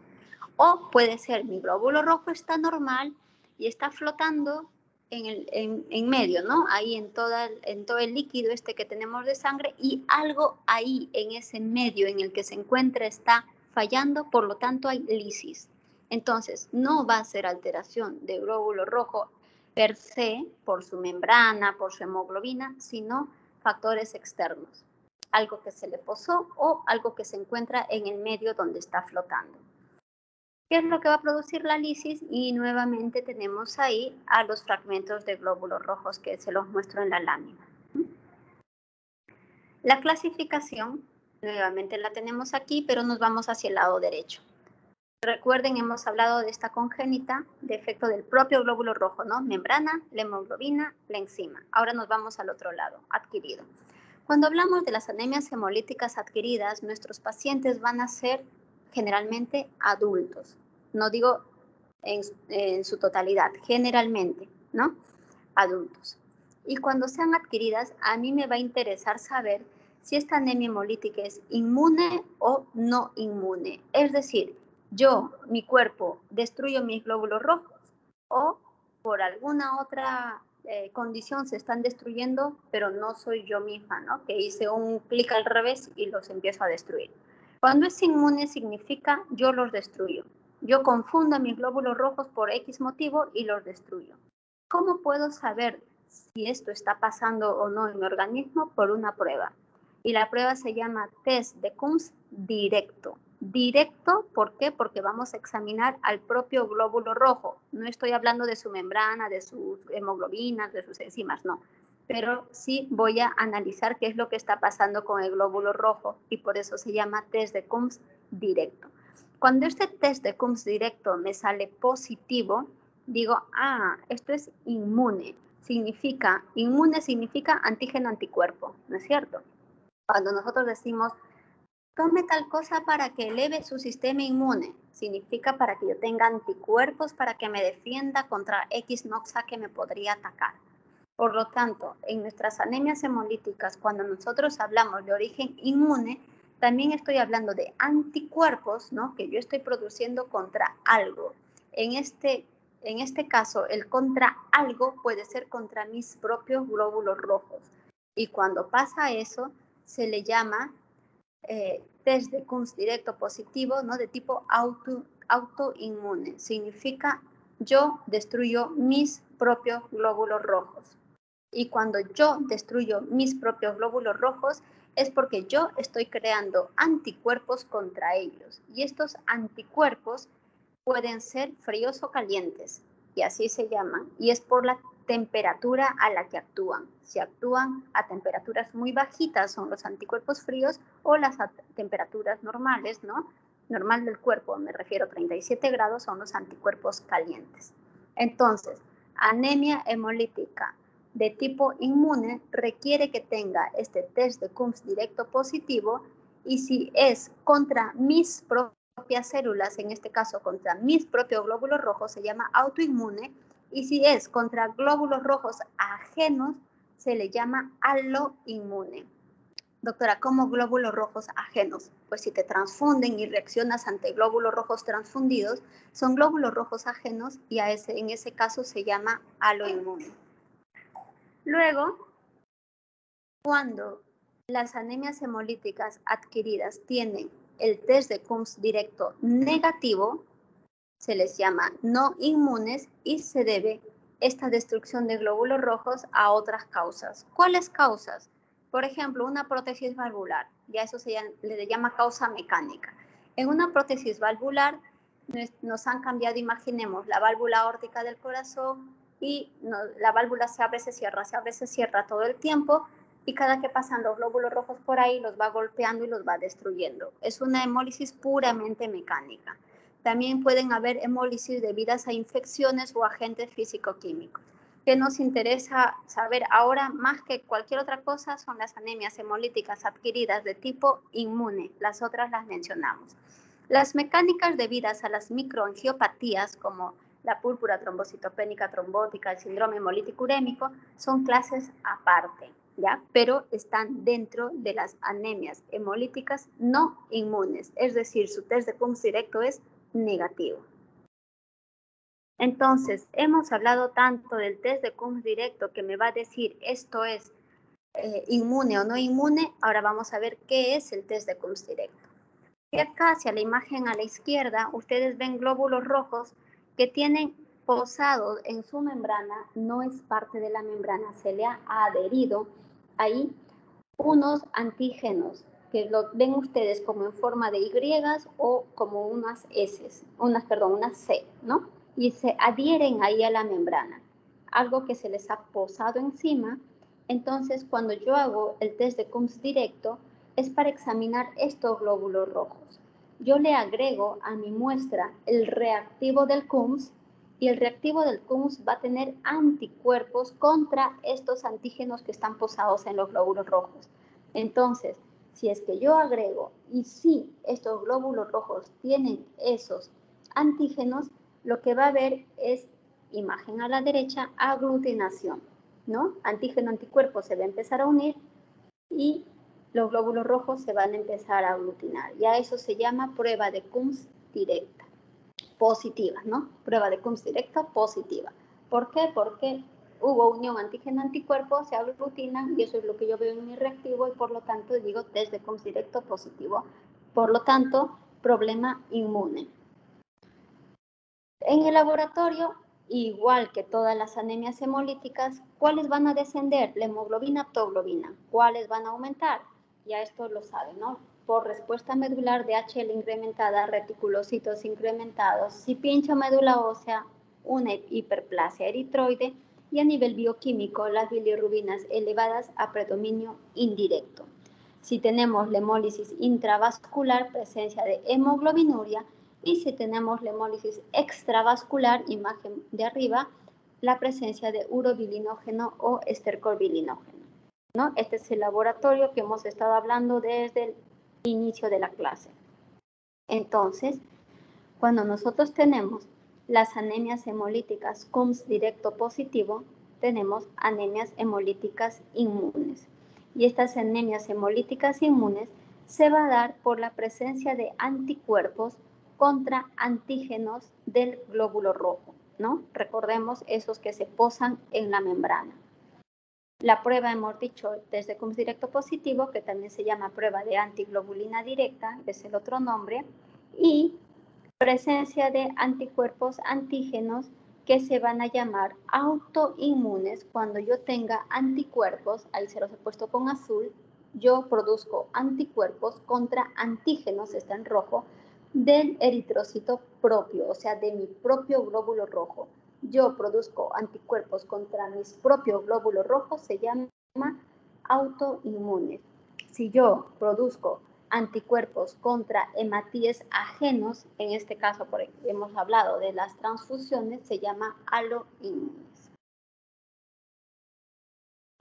O puede ser mi glóbulo rojo está normal y está flotando en medio, ¿no? Ahí en todo el líquido este que tenemos de sangre y algo ahí en ese medio en el que se encuentra está fallando, por lo tanto hay lisis. Entonces, no va a ser alteración de glóbulo rojo per se, por su membrana, por su hemoglobina, sino factores externos. Algo que se le posó o algo que se encuentra en el medio donde está flotando. ¿Qué es lo que va a producir la lisis? Y nuevamente tenemos ahí a los fragmentos de glóbulos rojos que se los muestro en la lámina. La clasificación, nuevamente la tenemos aquí, pero nos vamos hacia el lado derecho. Recuerden, hemos hablado de esta congénita, de efecto del propio glóbulo rojo, ¿no? Membrana, la hemoglobina, la enzima. Ahora nos vamos al otro lado, adquirido. Cuando hablamos de las anemias hemolíticas adquiridas, nuestros pacientes van a ser generalmente adultos. No digo en su totalidad, generalmente, ¿no? Adultos. Y cuando sean adquiridas, a mí me va a interesar saber si esta anemia hemolítica es inmune o no inmune. Es decir, mi cuerpo, destruyo mis glóbulos rojos o por alguna otra condición se están destruyendo, pero no soy yo misma, ¿no? Que hice un clic al revés y los empiezo a destruir. Cuando es inmune significa yo los destruyo. Yo confundo mis glóbulos rojos por X motivo y los destruyo. ¿Cómo puedo saber si esto está pasando o no en mi organismo? Por una prueba. Y la prueba se llama test de Coombs directo. Directo, ¿por qué? Porque vamos a examinar al propio glóbulo rojo. No estoy hablando de su membrana, de sus hemoglobinas, de sus enzimas, no. Pero sí voy a analizar qué es lo que está pasando con el glóbulo rojo y por eso se llama test de Coombs directo. Cuando este test de Coombs directo me sale positivo, digo, esto es inmune. Inmune significa antígeno anticuerpo, ¿no es cierto? Cuando nosotros decimos, tome tal cosa para que eleve su sistema inmune, significa para que yo tenga anticuerpos para que me defienda contra X noxa que me podría atacar. Por lo tanto, en nuestras anemias hemolíticas, cuando nosotros hablamos de origen inmune, también estoy hablando de anticuerpos, ¿no? Que yo estoy produciendo contra algo. En este caso, el contra algo puede ser contra mis propios glóbulos rojos. Y cuando pasa eso, se le llama test de Coombs directo positivo, ¿no? De tipo autoinmune. Significa yo destruyo mis propios glóbulos rojos. Y cuando yo destruyo mis propios glóbulos rojos es porque yo estoy creando anticuerpos contra ellos. Y estos anticuerpos pueden ser fríos o calientes, y así se llaman. Y es por la temperatura a la que actúan. Si actúan a temperaturas muy bajitas son los anticuerpos fríos o las temperaturas normales, ¿no? Normal del cuerpo, me refiero a 37 grados, son los anticuerpos calientes. Entonces, anemia hemolítica de tipo inmune requiere que tenga este test de Coombs directo positivo y si es contra mis propias células, en este caso contra mis propios glóbulos rojos, se llama autoinmune y si es contra glóbulos rojos ajenos, se le llama aloinmune. Doctora, ¿cómo glóbulos rojos ajenos? Pues si te transfunden y reaccionas ante glóbulos rojos transfundidos, son glóbulos rojos ajenos y en ese caso se llama aloinmune. Luego, cuando las anemias hemolíticas adquiridas tienen el test de Coombs directo negativo, se les llama no inmunes y se debe esta destrucción de glóbulos rojos a otras causas. ¿Cuáles causas? Por ejemplo, una prótesis valvular, ya eso le llama causa mecánica. En una prótesis valvular nos han cambiado, imaginemos, la válvula aórtica del corazón y la válvula se abre, se cierra todo el tiempo y cada que pasan los glóbulos rojos por ahí los va golpeando y los va destruyendo. Es una hemólisis puramente mecánica. También pueden haber hemólisis debidas a infecciones o agentes físico-químicos. ¿Qué nos interesa saber ahora más que cualquier otra cosa? Son las anemias hemolíticas adquiridas de tipo inmune. Las otras las mencionamos. Las mecánicas debidas a las microangiopatías, como la púrpura trombocitopénica trombótica, el síndrome hemolítico urémico, son clases aparte, ¿ya? Pero están dentro de las anemias hemolíticas no inmunes, es decir, su test de Coombs directo es negativo. Entonces, hemos hablado tanto del test de Coombs directo que me va a decir esto es inmune o no inmune. Ahora vamos a ver qué es el test de Coombs directo. Y acá hacia la imagen a la izquierda, ustedes ven glóbulos rojos que tienen posado en su membrana, no es parte de la membrana, se le ha adherido ahí unos antígenos que lo ven ustedes como en forma de Y o como unas S, unas C, ¿no? Y se adhieren ahí a la membrana, algo que se les ha posado encima. Entonces, cuando yo hago el test de Coombs directo, es para examinar estos glóbulos rojos. Yo le agrego a mi muestra el reactivo del Coombs y el reactivo del Coombs va a tener anticuerpos contra estos antígenos que están posados en los glóbulos rojos. Entonces, si es que yo agrego y si estos glóbulos rojos tienen esos antígenos, lo que va a haber es, imagen a la derecha, aglutinación, ¿no? Antígeno-anticuerpo se va a empezar a unir y los glóbulos rojos se van a empezar a aglutinar. Ya eso se llama prueba de Coombs directa, positiva, ¿no? Prueba de Coombs directa positiva. ¿Por qué? Porque hubo unión antígeno-anticuerpo, se aglutinan y eso es lo que yo veo en mi reactivo y por lo tanto digo test de Coombs directo positivo. Por lo tanto, problema inmune. En el laboratorio, igual que todas las anemias hemolíticas, ¿cuáles van a descender? La hemoglobina, aptoglobina. ¿Cuáles van a aumentar? Ya esto lo saben, ¿no? Por respuesta medular, DHL incrementada, reticulocitos incrementados. Si pincho médula ósea, una hiperplasia eritroide y a nivel bioquímico, las bilirrubinas elevadas a predominio indirecto. Si tenemos la hemólisis intravascular, presencia de hemoglobinuria, y si tenemos la hemólisis extravascular, imagen de arriba, la presencia de urobilinógeno o estercol bilinógeno, ¿no? Este es el laboratorio que hemos estado hablando desde el inicio de la clase. Entonces, cuando nosotros tenemos las anemias hemolíticas Coombs directo positivo, tenemos anemias hemolíticas inmunes. Y estas anemias hemolíticas inmunes se va a dar por la presencia de anticuerpos contra antígenos del glóbulo rojo, ¿no? Recordemos esos que se posan en la membrana. La prueba hemos dicho desde Coombs directo positivo, que también se llama prueba de antiglobulina directa, es el otro nombre, y presencia de anticuerpos antígenos que se van a llamar autoinmunes. Cuando yo tenga anticuerpos, ahí se los he puesto con azul, yo produzco anticuerpos contra antígenos, está en rojo, del eritrocito propio, o sea, de mi propio glóbulo rojo. Yo produzco anticuerpos contra mis propios glóbulos rojos, se llama autoinmunes. Si yo produzco anticuerpos contra hematíes ajenos, en este caso hemos hablado de las transfusiones, se llama aloinmunes.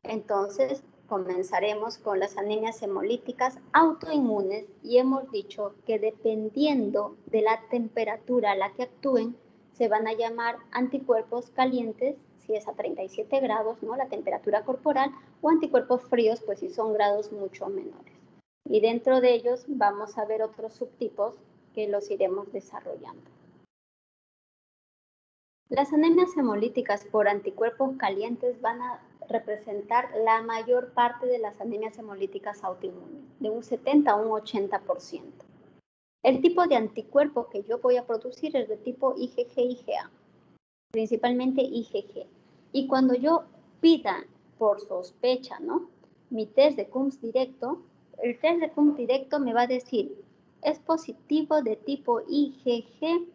Entonces, comenzaremos con las anemias hemolíticas autoinmunes y hemos dicho que dependiendo de la temperatura a la que actúen, se van a llamar anticuerpos calientes, si es a 37 grados, ¿no? La temperatura corporal, o anticuerpos fríos, pues si son grados mucho menores. Y dentro de ellos vamos a ver otros subtipos que los iremos desarrollando. Las anemias hemolíticas por anticuerpos calientes van a representar la mayor parte de las anemias hemolíticas autoinmunes, de un 70 a un 80%. El tipo de anticuerpo que yo voy a producir es de tipo IgG-IgA, principalmente IgG. Y cuando yo pida por sospecha, ¿no?, mi test de Coombs directo, el test de Coombs directo me va a decir, es positivo de tipo IgG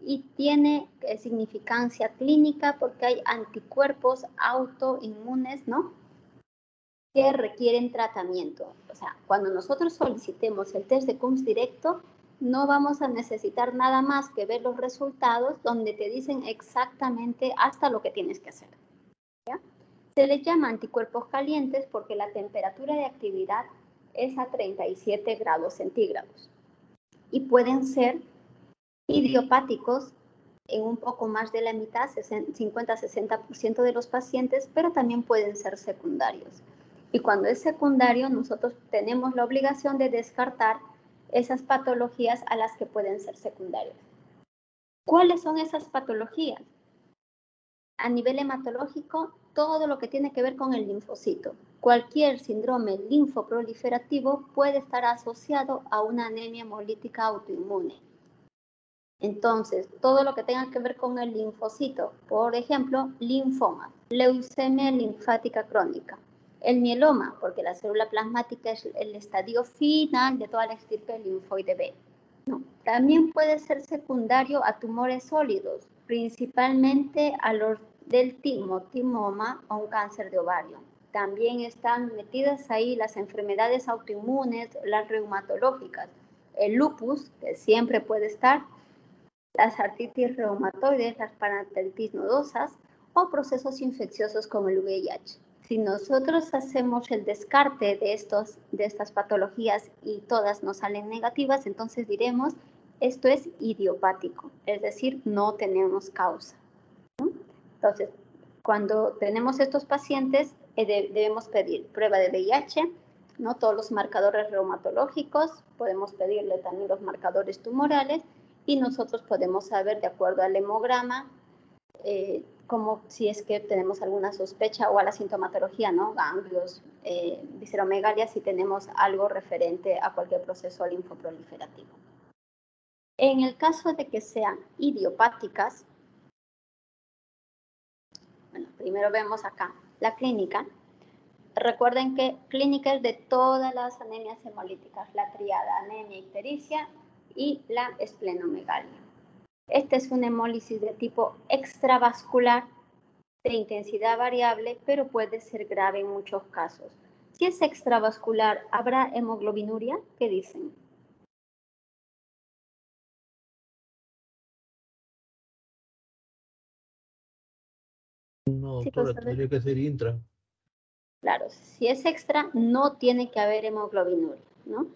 y tiene significancia clínica porque hay anticuerpos autoinmunes, ¿no?, que requieren tratamiento. O sea, cuando nosotros solicitemos el test de Coombs directo, no vamos a necesitar nada más que ver los resultados donde te dicen exactamente hasta lo que tienes que hacer, ¿ya? Se les llama anticuerpos calientes porque la temperatura de actividad es a 37 grados centígrados y pueden ser idiopáticos en un poco más de la mitad, 50-60% de los pacientes, pero también pueden ser secundarios. Y cuando es secundario, nosotros tenemos la obligación de descartar esas patologías a las que pueden ser secundarias. ¿Cuáles son esas patologías? A nivel hematológico, todo lo que tiene que ver con el linfocito. Cualquier síndrome linfoproliferativo puede estar asociado a una anemia hemolítica autoinmune. Entonces, todo lo que tenga que ver con el linfocito, por ejemplo, linfoma, leucemia linfática crónica, el mieloma, porque la célula plasmática es el estadio final de toda la estirpe linfoide B. No. También puede ser secundario a tumores sólidos, principalmente a los del timoma o un cáncer de ovario. También están metidas ahí las enfermedades autoinmunes, las reumatológicas, el lupus, que siempre puede estar, las artritis reumatoides, las paratelitis nodosas o procesos infecciosos como el VIH. Si nosotros hacemos el descarte de estas patologías y todas nos salen negativas, entonces diremos, esto es idiopático, es decir, no tenemos causa, ¿no? Entonces, cuando tenemos estos pacientes, debemos pedir prueba de VIH, ¿no?, todos los marcadores reumatológicos, podemos pedirle también los marcadores tumorales, y nosotros podemos saber, de acuerdo al hemograma, como si es que tenemos alguna sospecha o a la sintomatología, ¿no?, ganglios, visceromegalia, si tenemos algo referente a cualquier proceso linfoproliferativo. En el caso de que sean idiopáticas, bueno, primero vemos acá la clínica. Recuerden que clínica es de todas las anemias hemolíticas, la triada, anemia, ictericia y la esplenomegalia. Este es una hemólisis de tipo extravascular de intensidad variable, pero puede ser grave en muchos casos. Si es extravascular, ¿habrá hemoglobinuria? ¿Qué dicen? No, Sí, doctora, tendría que ser intra. claro, si es extra, no tiene que haber hemoglobinuria, ¿no?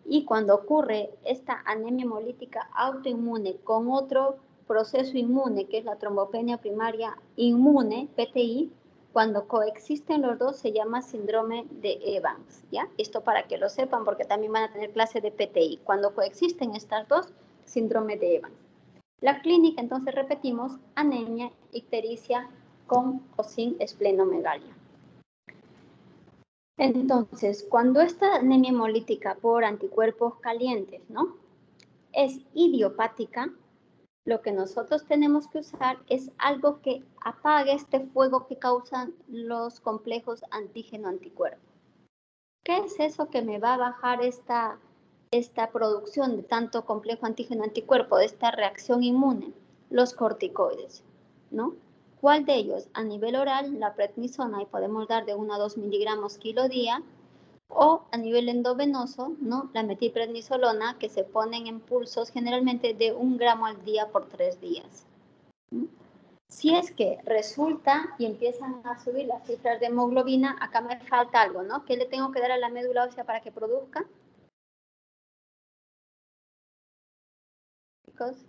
Y cuando ocurre esta anemia hemolítica autoinmune con otro proceso inmune, que es la trombopenia primaria inmune, PTI, cuando coexisten los dos se llama síndrome de Evans, ¿ya? Esto para que lo sepan porque también van a tener clase de PTI. Cuando coexisten estas dos, síndrome de Evans. La clínica, entonces repetimos, anemia, ictericia con o sin esplenomegalia. Entonces, cuando esta anemia hemolítica por anticuerpos calientes, ¿no?, es idiopática, lo que nosotros tenemos que usar es algo que apague este fuego que causan los complejos antígeno-anticuerpo. ¿Qué es eso que me va a bajar esta producción de tanto complejo antígeno-anticuerpo, de esta reacción inmune? Los corticoides, ¿no? ¿Cuál de ellos? A nivel oral, la prednisona, y podemos dar de 1 a 2 miligramos kilo día, o a nivel endovenoso, ¿no?, la metilprednisolona, que se ponen en pulsos generalmente de 1 gramo al día por 3 días. Si es que resulta y empiezan a subir las cifras de hemoglobina, acá me falta algo, ¿no? ¿Qué le tengo que dar a la médula ósea para que produzca? Chicos.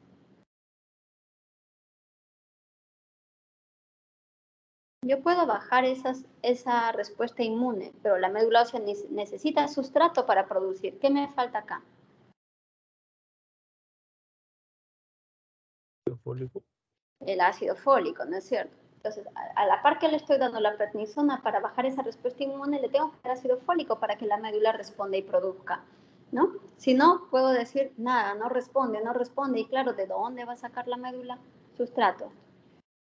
Yo puedo bajar esa respuesta inmune, pero la médula ósea necesita sustrato para producir. ¿Qué me falta acá? Fólico. El ácido fólico, ¿no es cierto? Entonces, a la par que le estoy dando la prednisona para bajar esa respuesta inmune, le tengo que dar ácido fólico para que la médula responda y produzca. ¿no? Si no, puedo decir, nada, no responde, y claro, ¿de dónde va a sacar la médula? Sustrato.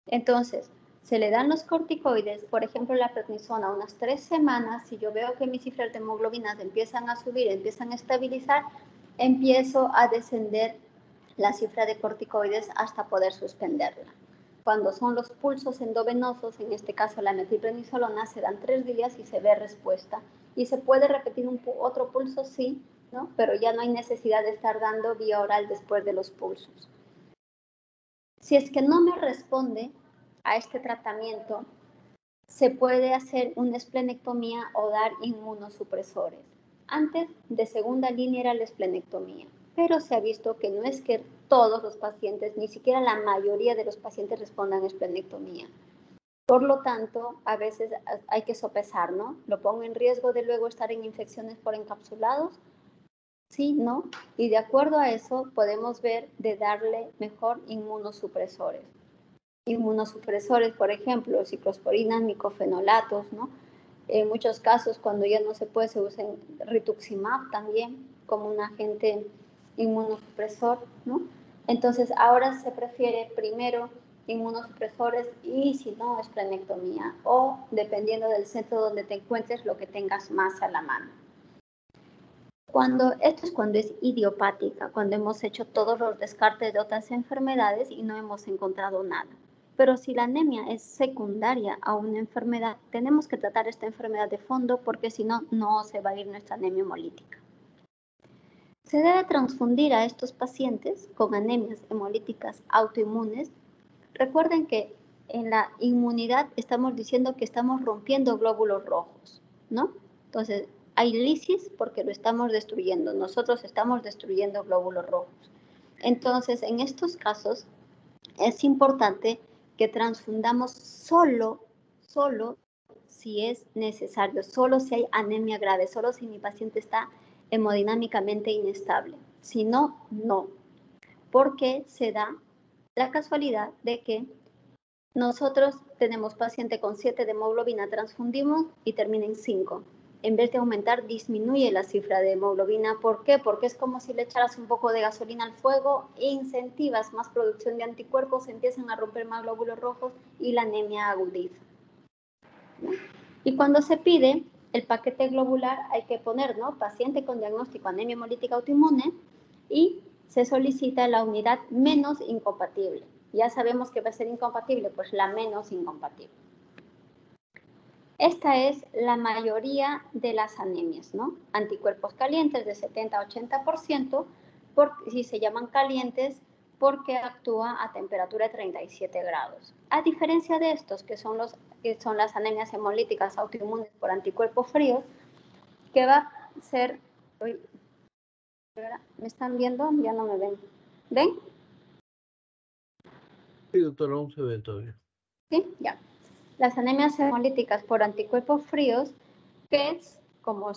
Entonces, se le dan los corticoides, por ejemplo, la prednisona, unas 3 semanas. Si yo veo que mis cifras de hemoglobinas empiezan a subir, empiezan a estabilizar, empiezo a descender la cifra de corticoides hasta poder suspenderla. Cuando son los pulsos endovenosos, en este caso la metilprednisolona, se dan 3 días y se ve respuesta. Y se puede repetir otro pulso, sí, ¿no? Pero ya no hay necesidad de estar dando vía oral después de los pulsos. Si es que no me responde a este tratamiento, se puede hacer una esplenectomía o dar inmunosupresores. Antes, de segunda línea era la esplenectomía, pero se ha visto que no es que todos los pacientes, ni siquiera la mayoría de los pacientes respondan a esplenectomía. Por lo tanto, a veces hay que sopesar, ¿no? ¿Lo pongo en riesgo de luego estar en infecciones por encapsulados? Sí, ¿no? Y de acuerdo a eso podemos ver de darle mejor inmunosupresores. Inmunosupresores, por ejemplo, ciclosporinas, micofenolatos, ¿no? En muchos casos, cuando ya no se puede, se usa rituximab también como un agente inmunosupresor, ¿no? Entonces, ahora se prefiere primero inmunosupresores y si no, esplenectomía o, dependiendo del centro donde te encuentres, lo que tengas más a la mano. Esto es cuando es idiopática, cuando hemos hecho todos los descartes de otras enfermedades y no hemos encontrado nada. Pero si la anemia es secundaria a una enfermedad, tenemos que tratar esta enfermedad de fondo porque si no, no se va a ir nuestra anemia hemolítica. Se debe transfundir a estos pacientes con anemias hemolíticas autoinmunes. Recuerden que en la inmunidad estamos diciendo que estamos rompiendo glóbulos rojos, ¿no? Entonces, hay lisis porque lo estamos destruyendo. Nosotros estamos destruyendo glóbulos rojos. Entonces, en estos casos, es importante que transfundamos solo si es necesario, solo si hay anemia grave, solo si mi paciente está hemodinámicamente inestable. Si no, no. Porque se da la casualidad de que nosotros tenemos paciente con 7 de hemoglobina, transfundimos y termina en 5. En vez de aumentar, disminuye la cifra de hemoglobina. ¿Por qué? Porque es como si le echaras un poco de gasolina al fuego, incentivas más producción de anticuerpos, empiezan a romper más glóbulos rojos y la anemia agudiza. ¿No? Y cuando se pide el paquete globular, hay que poner, ¿no? Paciente con diagnóstico anemia hemolítica autoinmune y se solicita la unidad menos incompatible. Ya sabemos que va a ser incompatible, pues la menos incompatible. Esta es la mayoría de las anemias, ¿no? Anticuerpos calientes de 70 a 80%, si se llaman calientes, porque actúa a temperatura de 37 grados. A diferencia de estos, que son las anemias hemolíticas autoinmunes por anticuerpos fríos, que va a ser... ¿Me están viendo? Ya no me ven. ¿Ven? Sí, doctora, aún se ve todavía. Sí, ya. Las anemias hemolíticas por anticuerpos fríos, que es como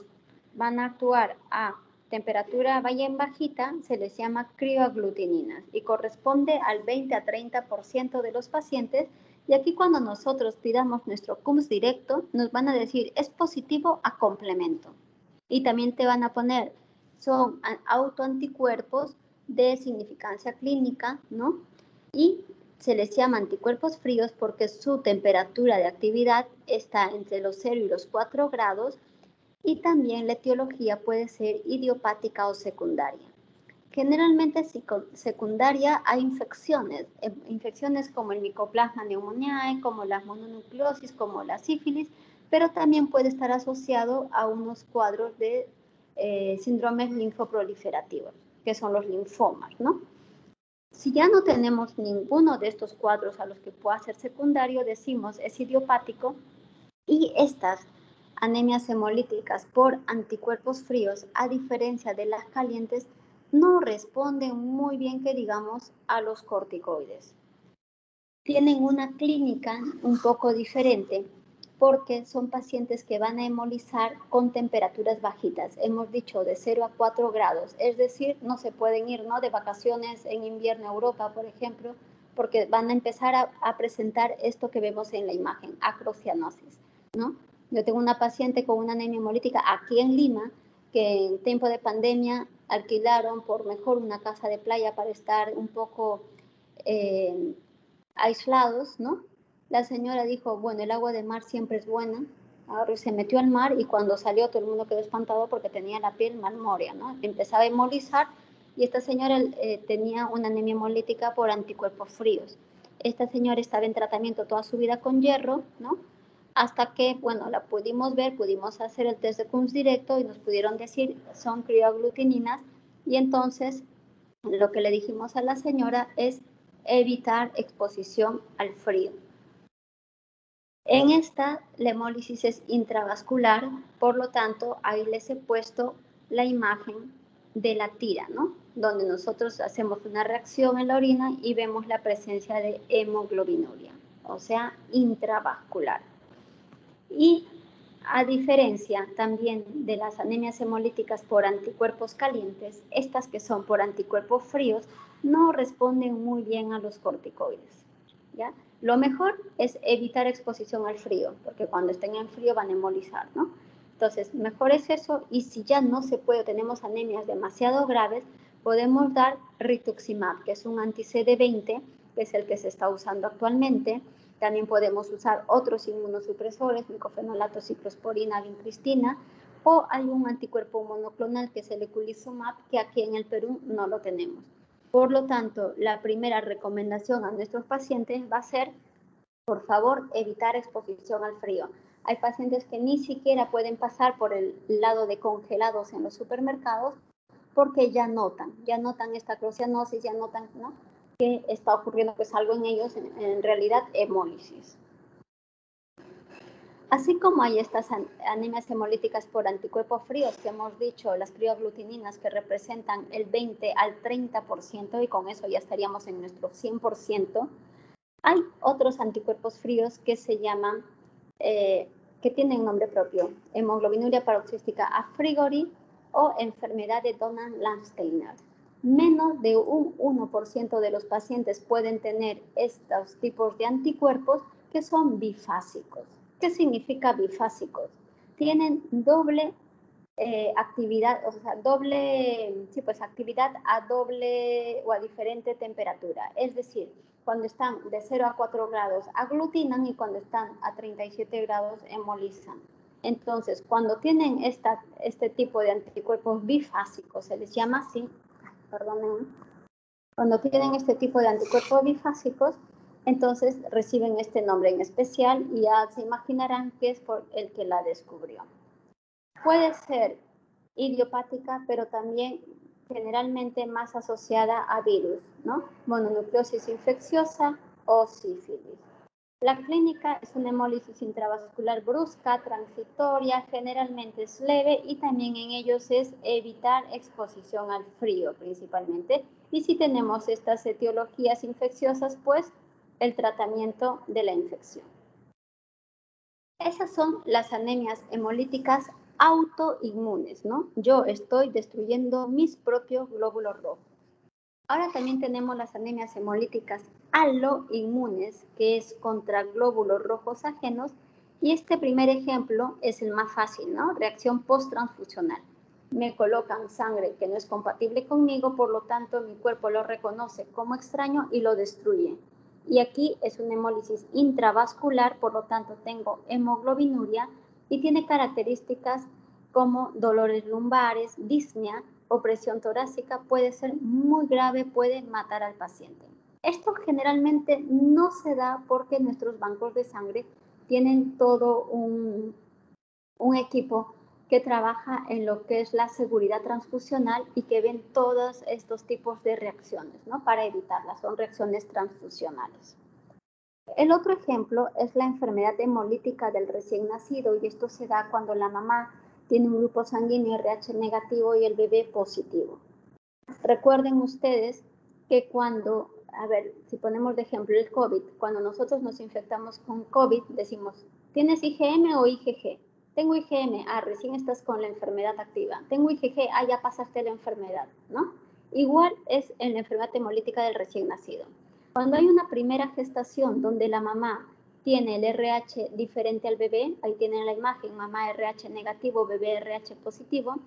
van a actuar a temperatura bien bajita, se les llama crioaglutininas y corresponde al 20 a 30% de los pacientes. Y aquí cuando nosotros pidamos nuestro CUMS directo, nos van a decir es positivo a complemento. Y también te van a poner, son autoanticuerpos de significancia clínica, ¿no? Y se les llama anticuerpos fríos porque su temperatura de actividad está entre los 0 y los 4 grados y también la etiología puede ser idiopática o secundaria. Generalmente secundaria a infecciones como el Mycoplasma pneumoniae, como la mononucleosis, como la sífilis, pero también puede estar asociado a unos cuadros de síndromes linfoproliferativos, que son los linfomas, ¿no? Si ya no tenemos ninguno de estos cuadros a los que pueda ser secundario, decimos es idiopático y estas anemias hemolíticas por anticuerpos fríos, a diferencia de las calientes, no responden muy bien, que digamos, a los corticoides. Tienen una clínica un poco diferente porque son pacientes que van a hemolizar con temperaturas bajitas. Hemos dicho de 0 a 4 grados, es decir, no se pueden ir, ¿no?, de vacaciones en invierno a Europa, por ejemplo, porque van a empezar a presentar esto que vemos en la imagen, acrocianosis, ¿no? Yo tengo una paciente con una anemia hemolítica aquí en Lima que en tiempo de pandemia alquilaron por mejor una casa de playa para estar un poco aislados, ¿no? La señora dijo, bueno, el agua de mar siempre es buena. Ahora se metió al mar y cuando salió todo el mundo quedó espantado porque tenía la piel malmoria, ¿no? Empezaba a hemolizar y esta señora tenía una anemia hemolítica por anticuerpos fríos. Esta señora estaba en tratamiento toda su vida con hierro, ¿no? Hasta que, bueno, la pudimos ver, pudimos hacer el test de Kunz directo y nos pudieron decir son crioaglutininas y entonces lo que le dijimos a la señora es evitar exposición al frío. En esta, la hemólisis es intravascular, por lo tanto, ahí les he puesto la imagen de la tira, ¿no? Donde nosotros hacemos una reacción en la orina y vemos la presencia de hemoglobinuria, o sea, intravascular. Y a diferencia también de las anemias hemolíticas por anticuerpos calientes, estas que son por anticuerpos fríos no responden muy bien a los corticoides, ¿ya? Lo mejor es evitar exposición al frío, porque cuando estén en frío van a hemolizar, ¿no? Entonces, mejor es eso, y si ya no se puede, tenemos anemias demasiado graves, podemos dar rituximab, que es un anti-CD20, que es el que se está usando actualmente. También podemos usar otros inmunosupresores, micofenolato, ciclosporina, vincristina, o algún anticuerpo monoclonal que es el eculizumab, que aquí en el Perú no lo tenemos. Por lo tanto, la primera recomendación a nuestros pacientes va a ser, por favor, evitar exposición al frío. Hay pacientes que ni siquiera pueden pasar por el lado de congelados en los supermercados porque ya notan esta crocianosis, ya notan, ¿no?, que está ocurriendo pues algo en ellos, en realidad hemólisis. Así como hay estas anemias hemolíticas por anticuerpos fríos que hemos dicho, las crioaglutininas que representan el 20 al 30% y con eso ya estaríamos en nuestro 100%, hay otros anticuerpos fríos que se llaman, que tienen nombre propio, hemoglobinuria paroxística a frigori o enfermedad de Donnan-Landsteiner. Menos de un 1% de los pacientes pueden tener estos tipos de anticuerpos que son bifásicos. ¿Qué significa bifásicos? Tienen doble actividad, o sea, actividad a doble o a diferente temperatura. Es decir, cuando están de 0 a 4 grados aglutinan y cuando están a 37 grados hemolizan. Entonces, cuando tienen este tipo de anticuerpos bifásicos, se les llama así, cuando tienen este tipo de anticuerpos bifásicos, entonces reciben este nombre en especial y ya se imaginarán que es por el que la descubrió. Puede ser idiopática, pero también generalmente más asociada a virus, ¿no? Mononucleosis infecciosa o sífilis. La clínica es una hemólisis intravascular brusca, transitoria, generalmente es leve y también en ellos es evitar exposición al frío principalmente. Y si tenemos estas etiologías infecciosas, pues el tratamiento de la infección. Esas son las anemias hemolíticas autoinmunes, ¿no? Yo estoy destruyendo mis propios glóbulos rojos. Ahora también tenemos las anemias hemolíticas aloinmunes, que es contra glóbulos rojos ajenos, y este primer ejemplo es el más fácil, ¿no? Reacción posttransfusional. Me colocan sangre que no es compatible conmigo, por lo tanto mi cuerpo lo reconoce como extraño y lo destruye. Y aquí es una hemólisis intravascular, por lo tanto tengo hemoglobinuria y tiene características como dolores lumbares, disnea, opresión torácica, puede ser muy grave, puede matar al paciente. Esto generalmente no se da porque nuestros bancos de sangre tienen todo un equipo que trabaja en lo que es la seguridad transfusional y que ven todos estos tipos de reacciones, ¿no?, para evitarlas, son reacciones transfusionales. El otro ejemplo es la enfermedad hemolítica del recién nacido y esto se da cuando la mamá tiene un grupo sanguíneo RH negativo y el bebé positivo. Recuerden ustedes que cuando, si ponemos de ejemplo el COVID, cuando nosotros nos infectamos con COVID, decimos, ¿tienes IgM o IgG? Tengo IgM, recién estás con la enfermedad activa. Tengo IgG, ya pasaste la enfermedad, ¿no? Igual es en la enfermedad hemolítica del recién nacido. Cuando hay una primera gestación donde la mamá tiene el RH diferente al bebé, ahí tienen la imagen, mamá RH negativo, bebé RH positivo,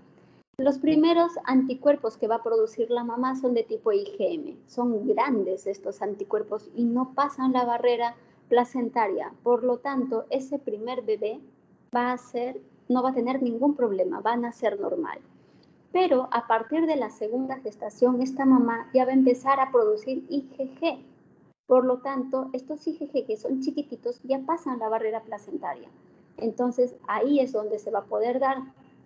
Los primeros anticuerpos que va a producir la mamá son de tipo IgM. Son grandes estos anticuerpos y no pasan la barrera placentaria. Por lo tanto, ese primer bebé no va a tener ningún problema, va a nacer normal. Pero a partir de la segunda gestación, esta mamá ya va a empezar a producir IgG. Por lo tanto, estos IgG que son chiquititos ya pasan la barrera placentaria. Entonces, ahí es donde se va a poder dar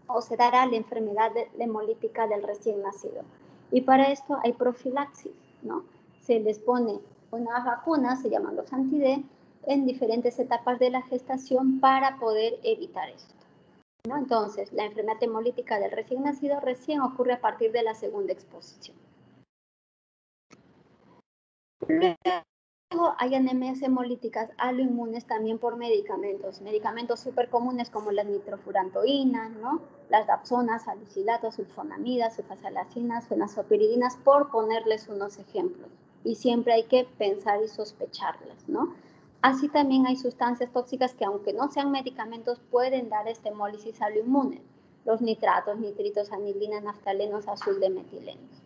o se dará la enfermedad hemolítica del recién nacido. Y para esto hay profilaxis, ¿no? Se les pone unas vacunas, se llaman los anti-D, en diferentes etapas de la gestación para poder evitar esto, ¿no? Entonces, la enfermedad hemolítica del recién nacido recién ocurre a partir de la segunda exposición. Luego hay anemias hemolíticas aloinmunes también por medicamentos súper comunes como las nitrofurantoínas, ¿no? Las dapsonas, salicilatos, sulfonamidas, sulfasalacinas, fenazopiridinas, por ponerles unos ejemplos. Y siempre hay que pensar y sospecharlas, ¿no? Así también hay sustancias tóxicas que, aunque no sean medicamentos, pueden dar hemólisis aloinmune. Los nitratos, nitritos, anilina, naftalenos, azul de metilenos.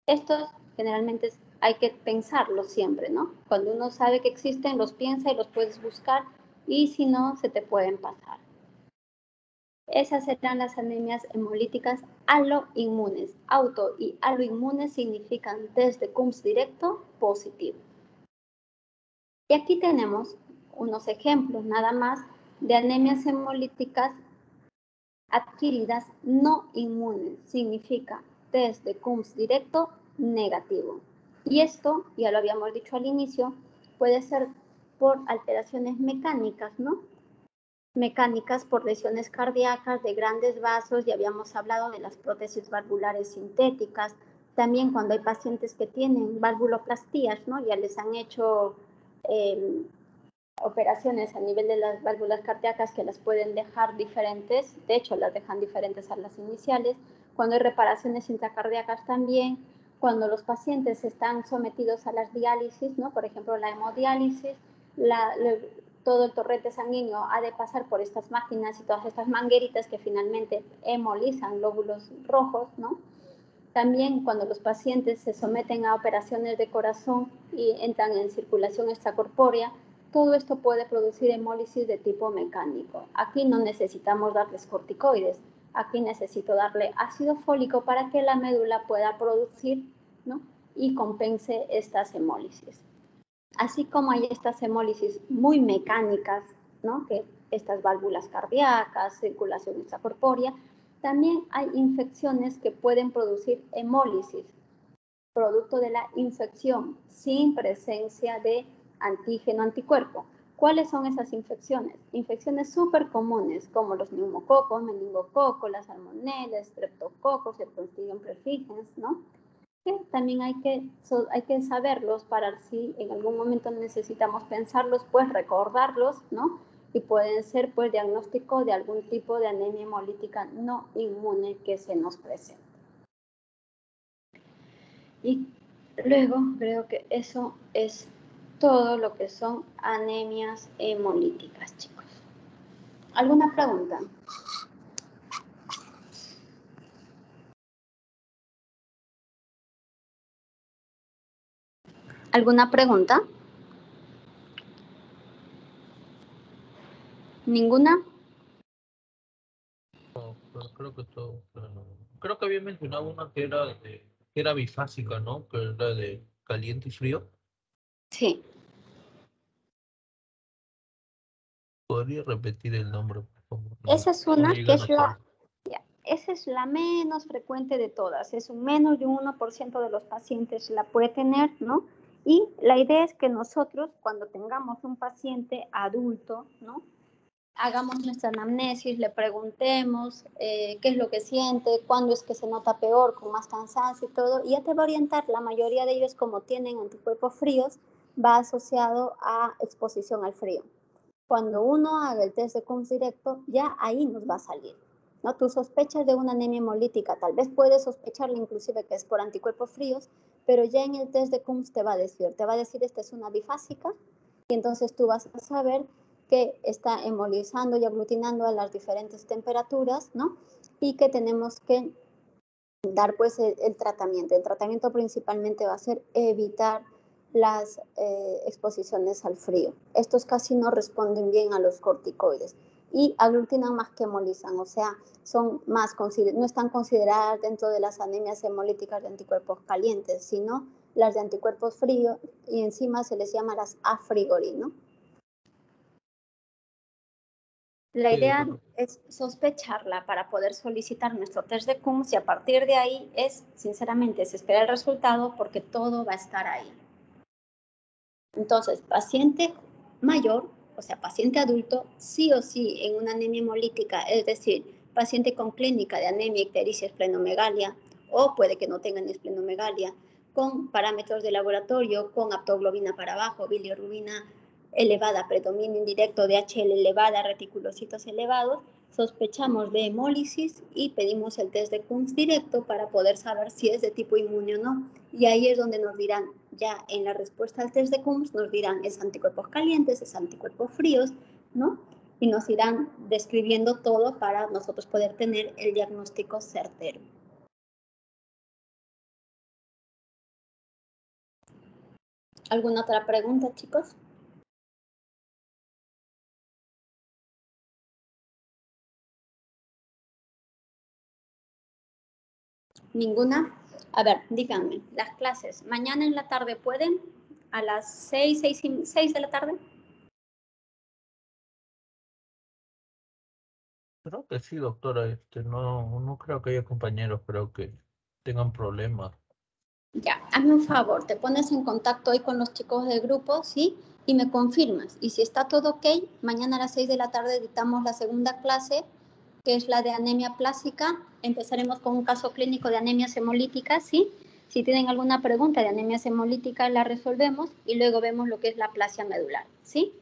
Estos generalmente hay que pensarlos siempre, ¿no? Cuando uno sabe que existen, los piensa y los puedes buscar, y si no, se te pueden pasar. Esas serán las anemias hemolíticas aloinmunes. Auto y aloinmunes significan test de Coombs directo positivo. Y aquí tenemos unos ejemplos nada más de anemias hemolíticas adquiridas no inmunes. Significa test de Coombs directo negativo. Y esto, ya lo habíamos dicho al inicio, puede ser por alteraciones mecánicas, ¿no? Mecánicas por lesiones cardíacas de grandes vasos, ya habíamos hablado de las prótesis valvulares sintéticas, también cuando hay pacientes que tienen valvuloplastías, ¿no? Ya les han hecho operaciones a nivel de las válvulas cardíacas que las pueden dejar diferentes, de hecho las dejan diferentes a las iniciales, cuando hay reparaciones intracardíacas también, cuando los pacientes están sometidos a las diálisis, ¿no? Por ejemplo la hemodiálisis, todo el torrente sanguíneo ha de pasar por estas máquinas y todas estas mangueritas que finalmente hemolizan glóbulos rojos, ¿no? También cuando los pacientes se someten a operaciones de corazón y entran en circulación extracorpórea, todo esto puede producir hemólisis de tipo mecánico. Aquí no necesitamos darles corticoides, aquí necesito darle ácido fólico para que la médula pueda producir, ¿no? Y compense estas hemólisis. Así como hay estas hemólisis muy mecánicas, ¿no? Que estas válvulas cardíacas, circulación extracorpórea, también hay infecciones que pueden producir hemólisis, producto de la infección, sin presencia de antígeno anticuerpo. ¿Cuáles son esas infecciones? Infecciones súper comunes como los neumococos, meningococos, las salmonelas, streptococos, el Clostridium perfringens, ¿no? Que también hay que saberlos para si en algún momento necesitamos pensarlos, pues recordarlos, ¿no? Y pueden ser pues diagnóstico de algún tipo de anemia hemolítica no inmune que se nos presente. Y luego creo que eso es todo lo que son anemias hemolíticas, chicos. ¿Alguna pregunta? ¿Alguna pregunta? ¿Ninguna? No, pero creo que todo. Creo que había mencionado una que era bifásica, ¿no? Que era de caliente y frío. Sí. ¿Podría repetir el nombre, por favor? Esa es No una llegué que a es notar. esa es la menos frecuente de todas. Es un menos de un 1% de los pacientes la puede tener, ¿no? Y la idea es que nosotros, cuando tengamos un paciente adulto, ¿no? Hagamos nuestra anamnesis, le preguntemos qué es lo que siente, cuándo es que se nota peor, con más cansancio y todo, y ya te va a orientar. La mayoría de ellos, como tienen anticuerpos fríos, va asociado a exposición al frío. Cuando uno haga el test de Coombs directo, ya ahí nos va a salir, ¿no? Tú sospechas de una anemia hemolítica, tal vez puedes sospecharle inclusive que es por anticuerpos fríos, pero ya en el test de Coombs te va a decir esta es una bifásica, y entonces tú vas a saber que está hemolizando y aglutinando a las diferentes temperaturas, ¿no? Y que tenemos que dar pues el tratamiento. El tratamiento principalmente va a ser evitar las exposiciones al frío. Estos casi no responden bien a los corticoides y aglutinan más que hemolizan, o sea, son más no están consideradas dentro de las anemias hemolíticas de anticuerpos calientes, sino las de anticuerpos fríos, y encima se les llama las a frigori, ¿no? La idea es sospecharla para poder solicitar nuestro test de Coombs y a partir de ahí sinceramente, es esperar el resultado porque todo va a estar ahí. Entonces, paciente mayor, o sea, paciente adulto, sí o sí en una anemia hemolítica, es decir, paciente con clínica de anemia ictericia esplenomegalia, o puede que no tenga ni esplenomegalia, con parámetros de laboratorio, con aptoglobina para abajo, bilirrubina elevada, predominio indirecto, DHL elevada, reticulocitos elevados, sospechamos de hemólisis y pedimos el test de Coombs directo para poder saber si es de tipo inmune o no. Y ahí es donde nos dirán, ya en la respuesta al test de Coombs, nos dirán, es anticuerpos calientes, es anticuerpos fríos, ¿no? Y nos irán describiendo todo para nosotros poder tener el diagnóstico certero. ¿Alguna otra pregunta, chicos? ¿Ninguna? A ver, díganme, las clases, ¿mañana en la tarde pueden? ¿A las 6 de la tarde? Creo que sí, doctora. No creo que haya compañeros, creo que tengan problemas. Ya, hazme un favor, te pones en contacto hoy con los chicos del grupo, ¿sí? Y me confirmas. Y si está todo ok, mañana a las 6 de la tarde dictamos la segunda clase, que es la de anemia plástica. Empezaremos con un caso clínico de anemias hemolíticas, ¿sí? Si tienen alguna pregunta de anemias hemolíticas, la resolvemos y luego vemos lo que es la aplasia medular, ¿sí?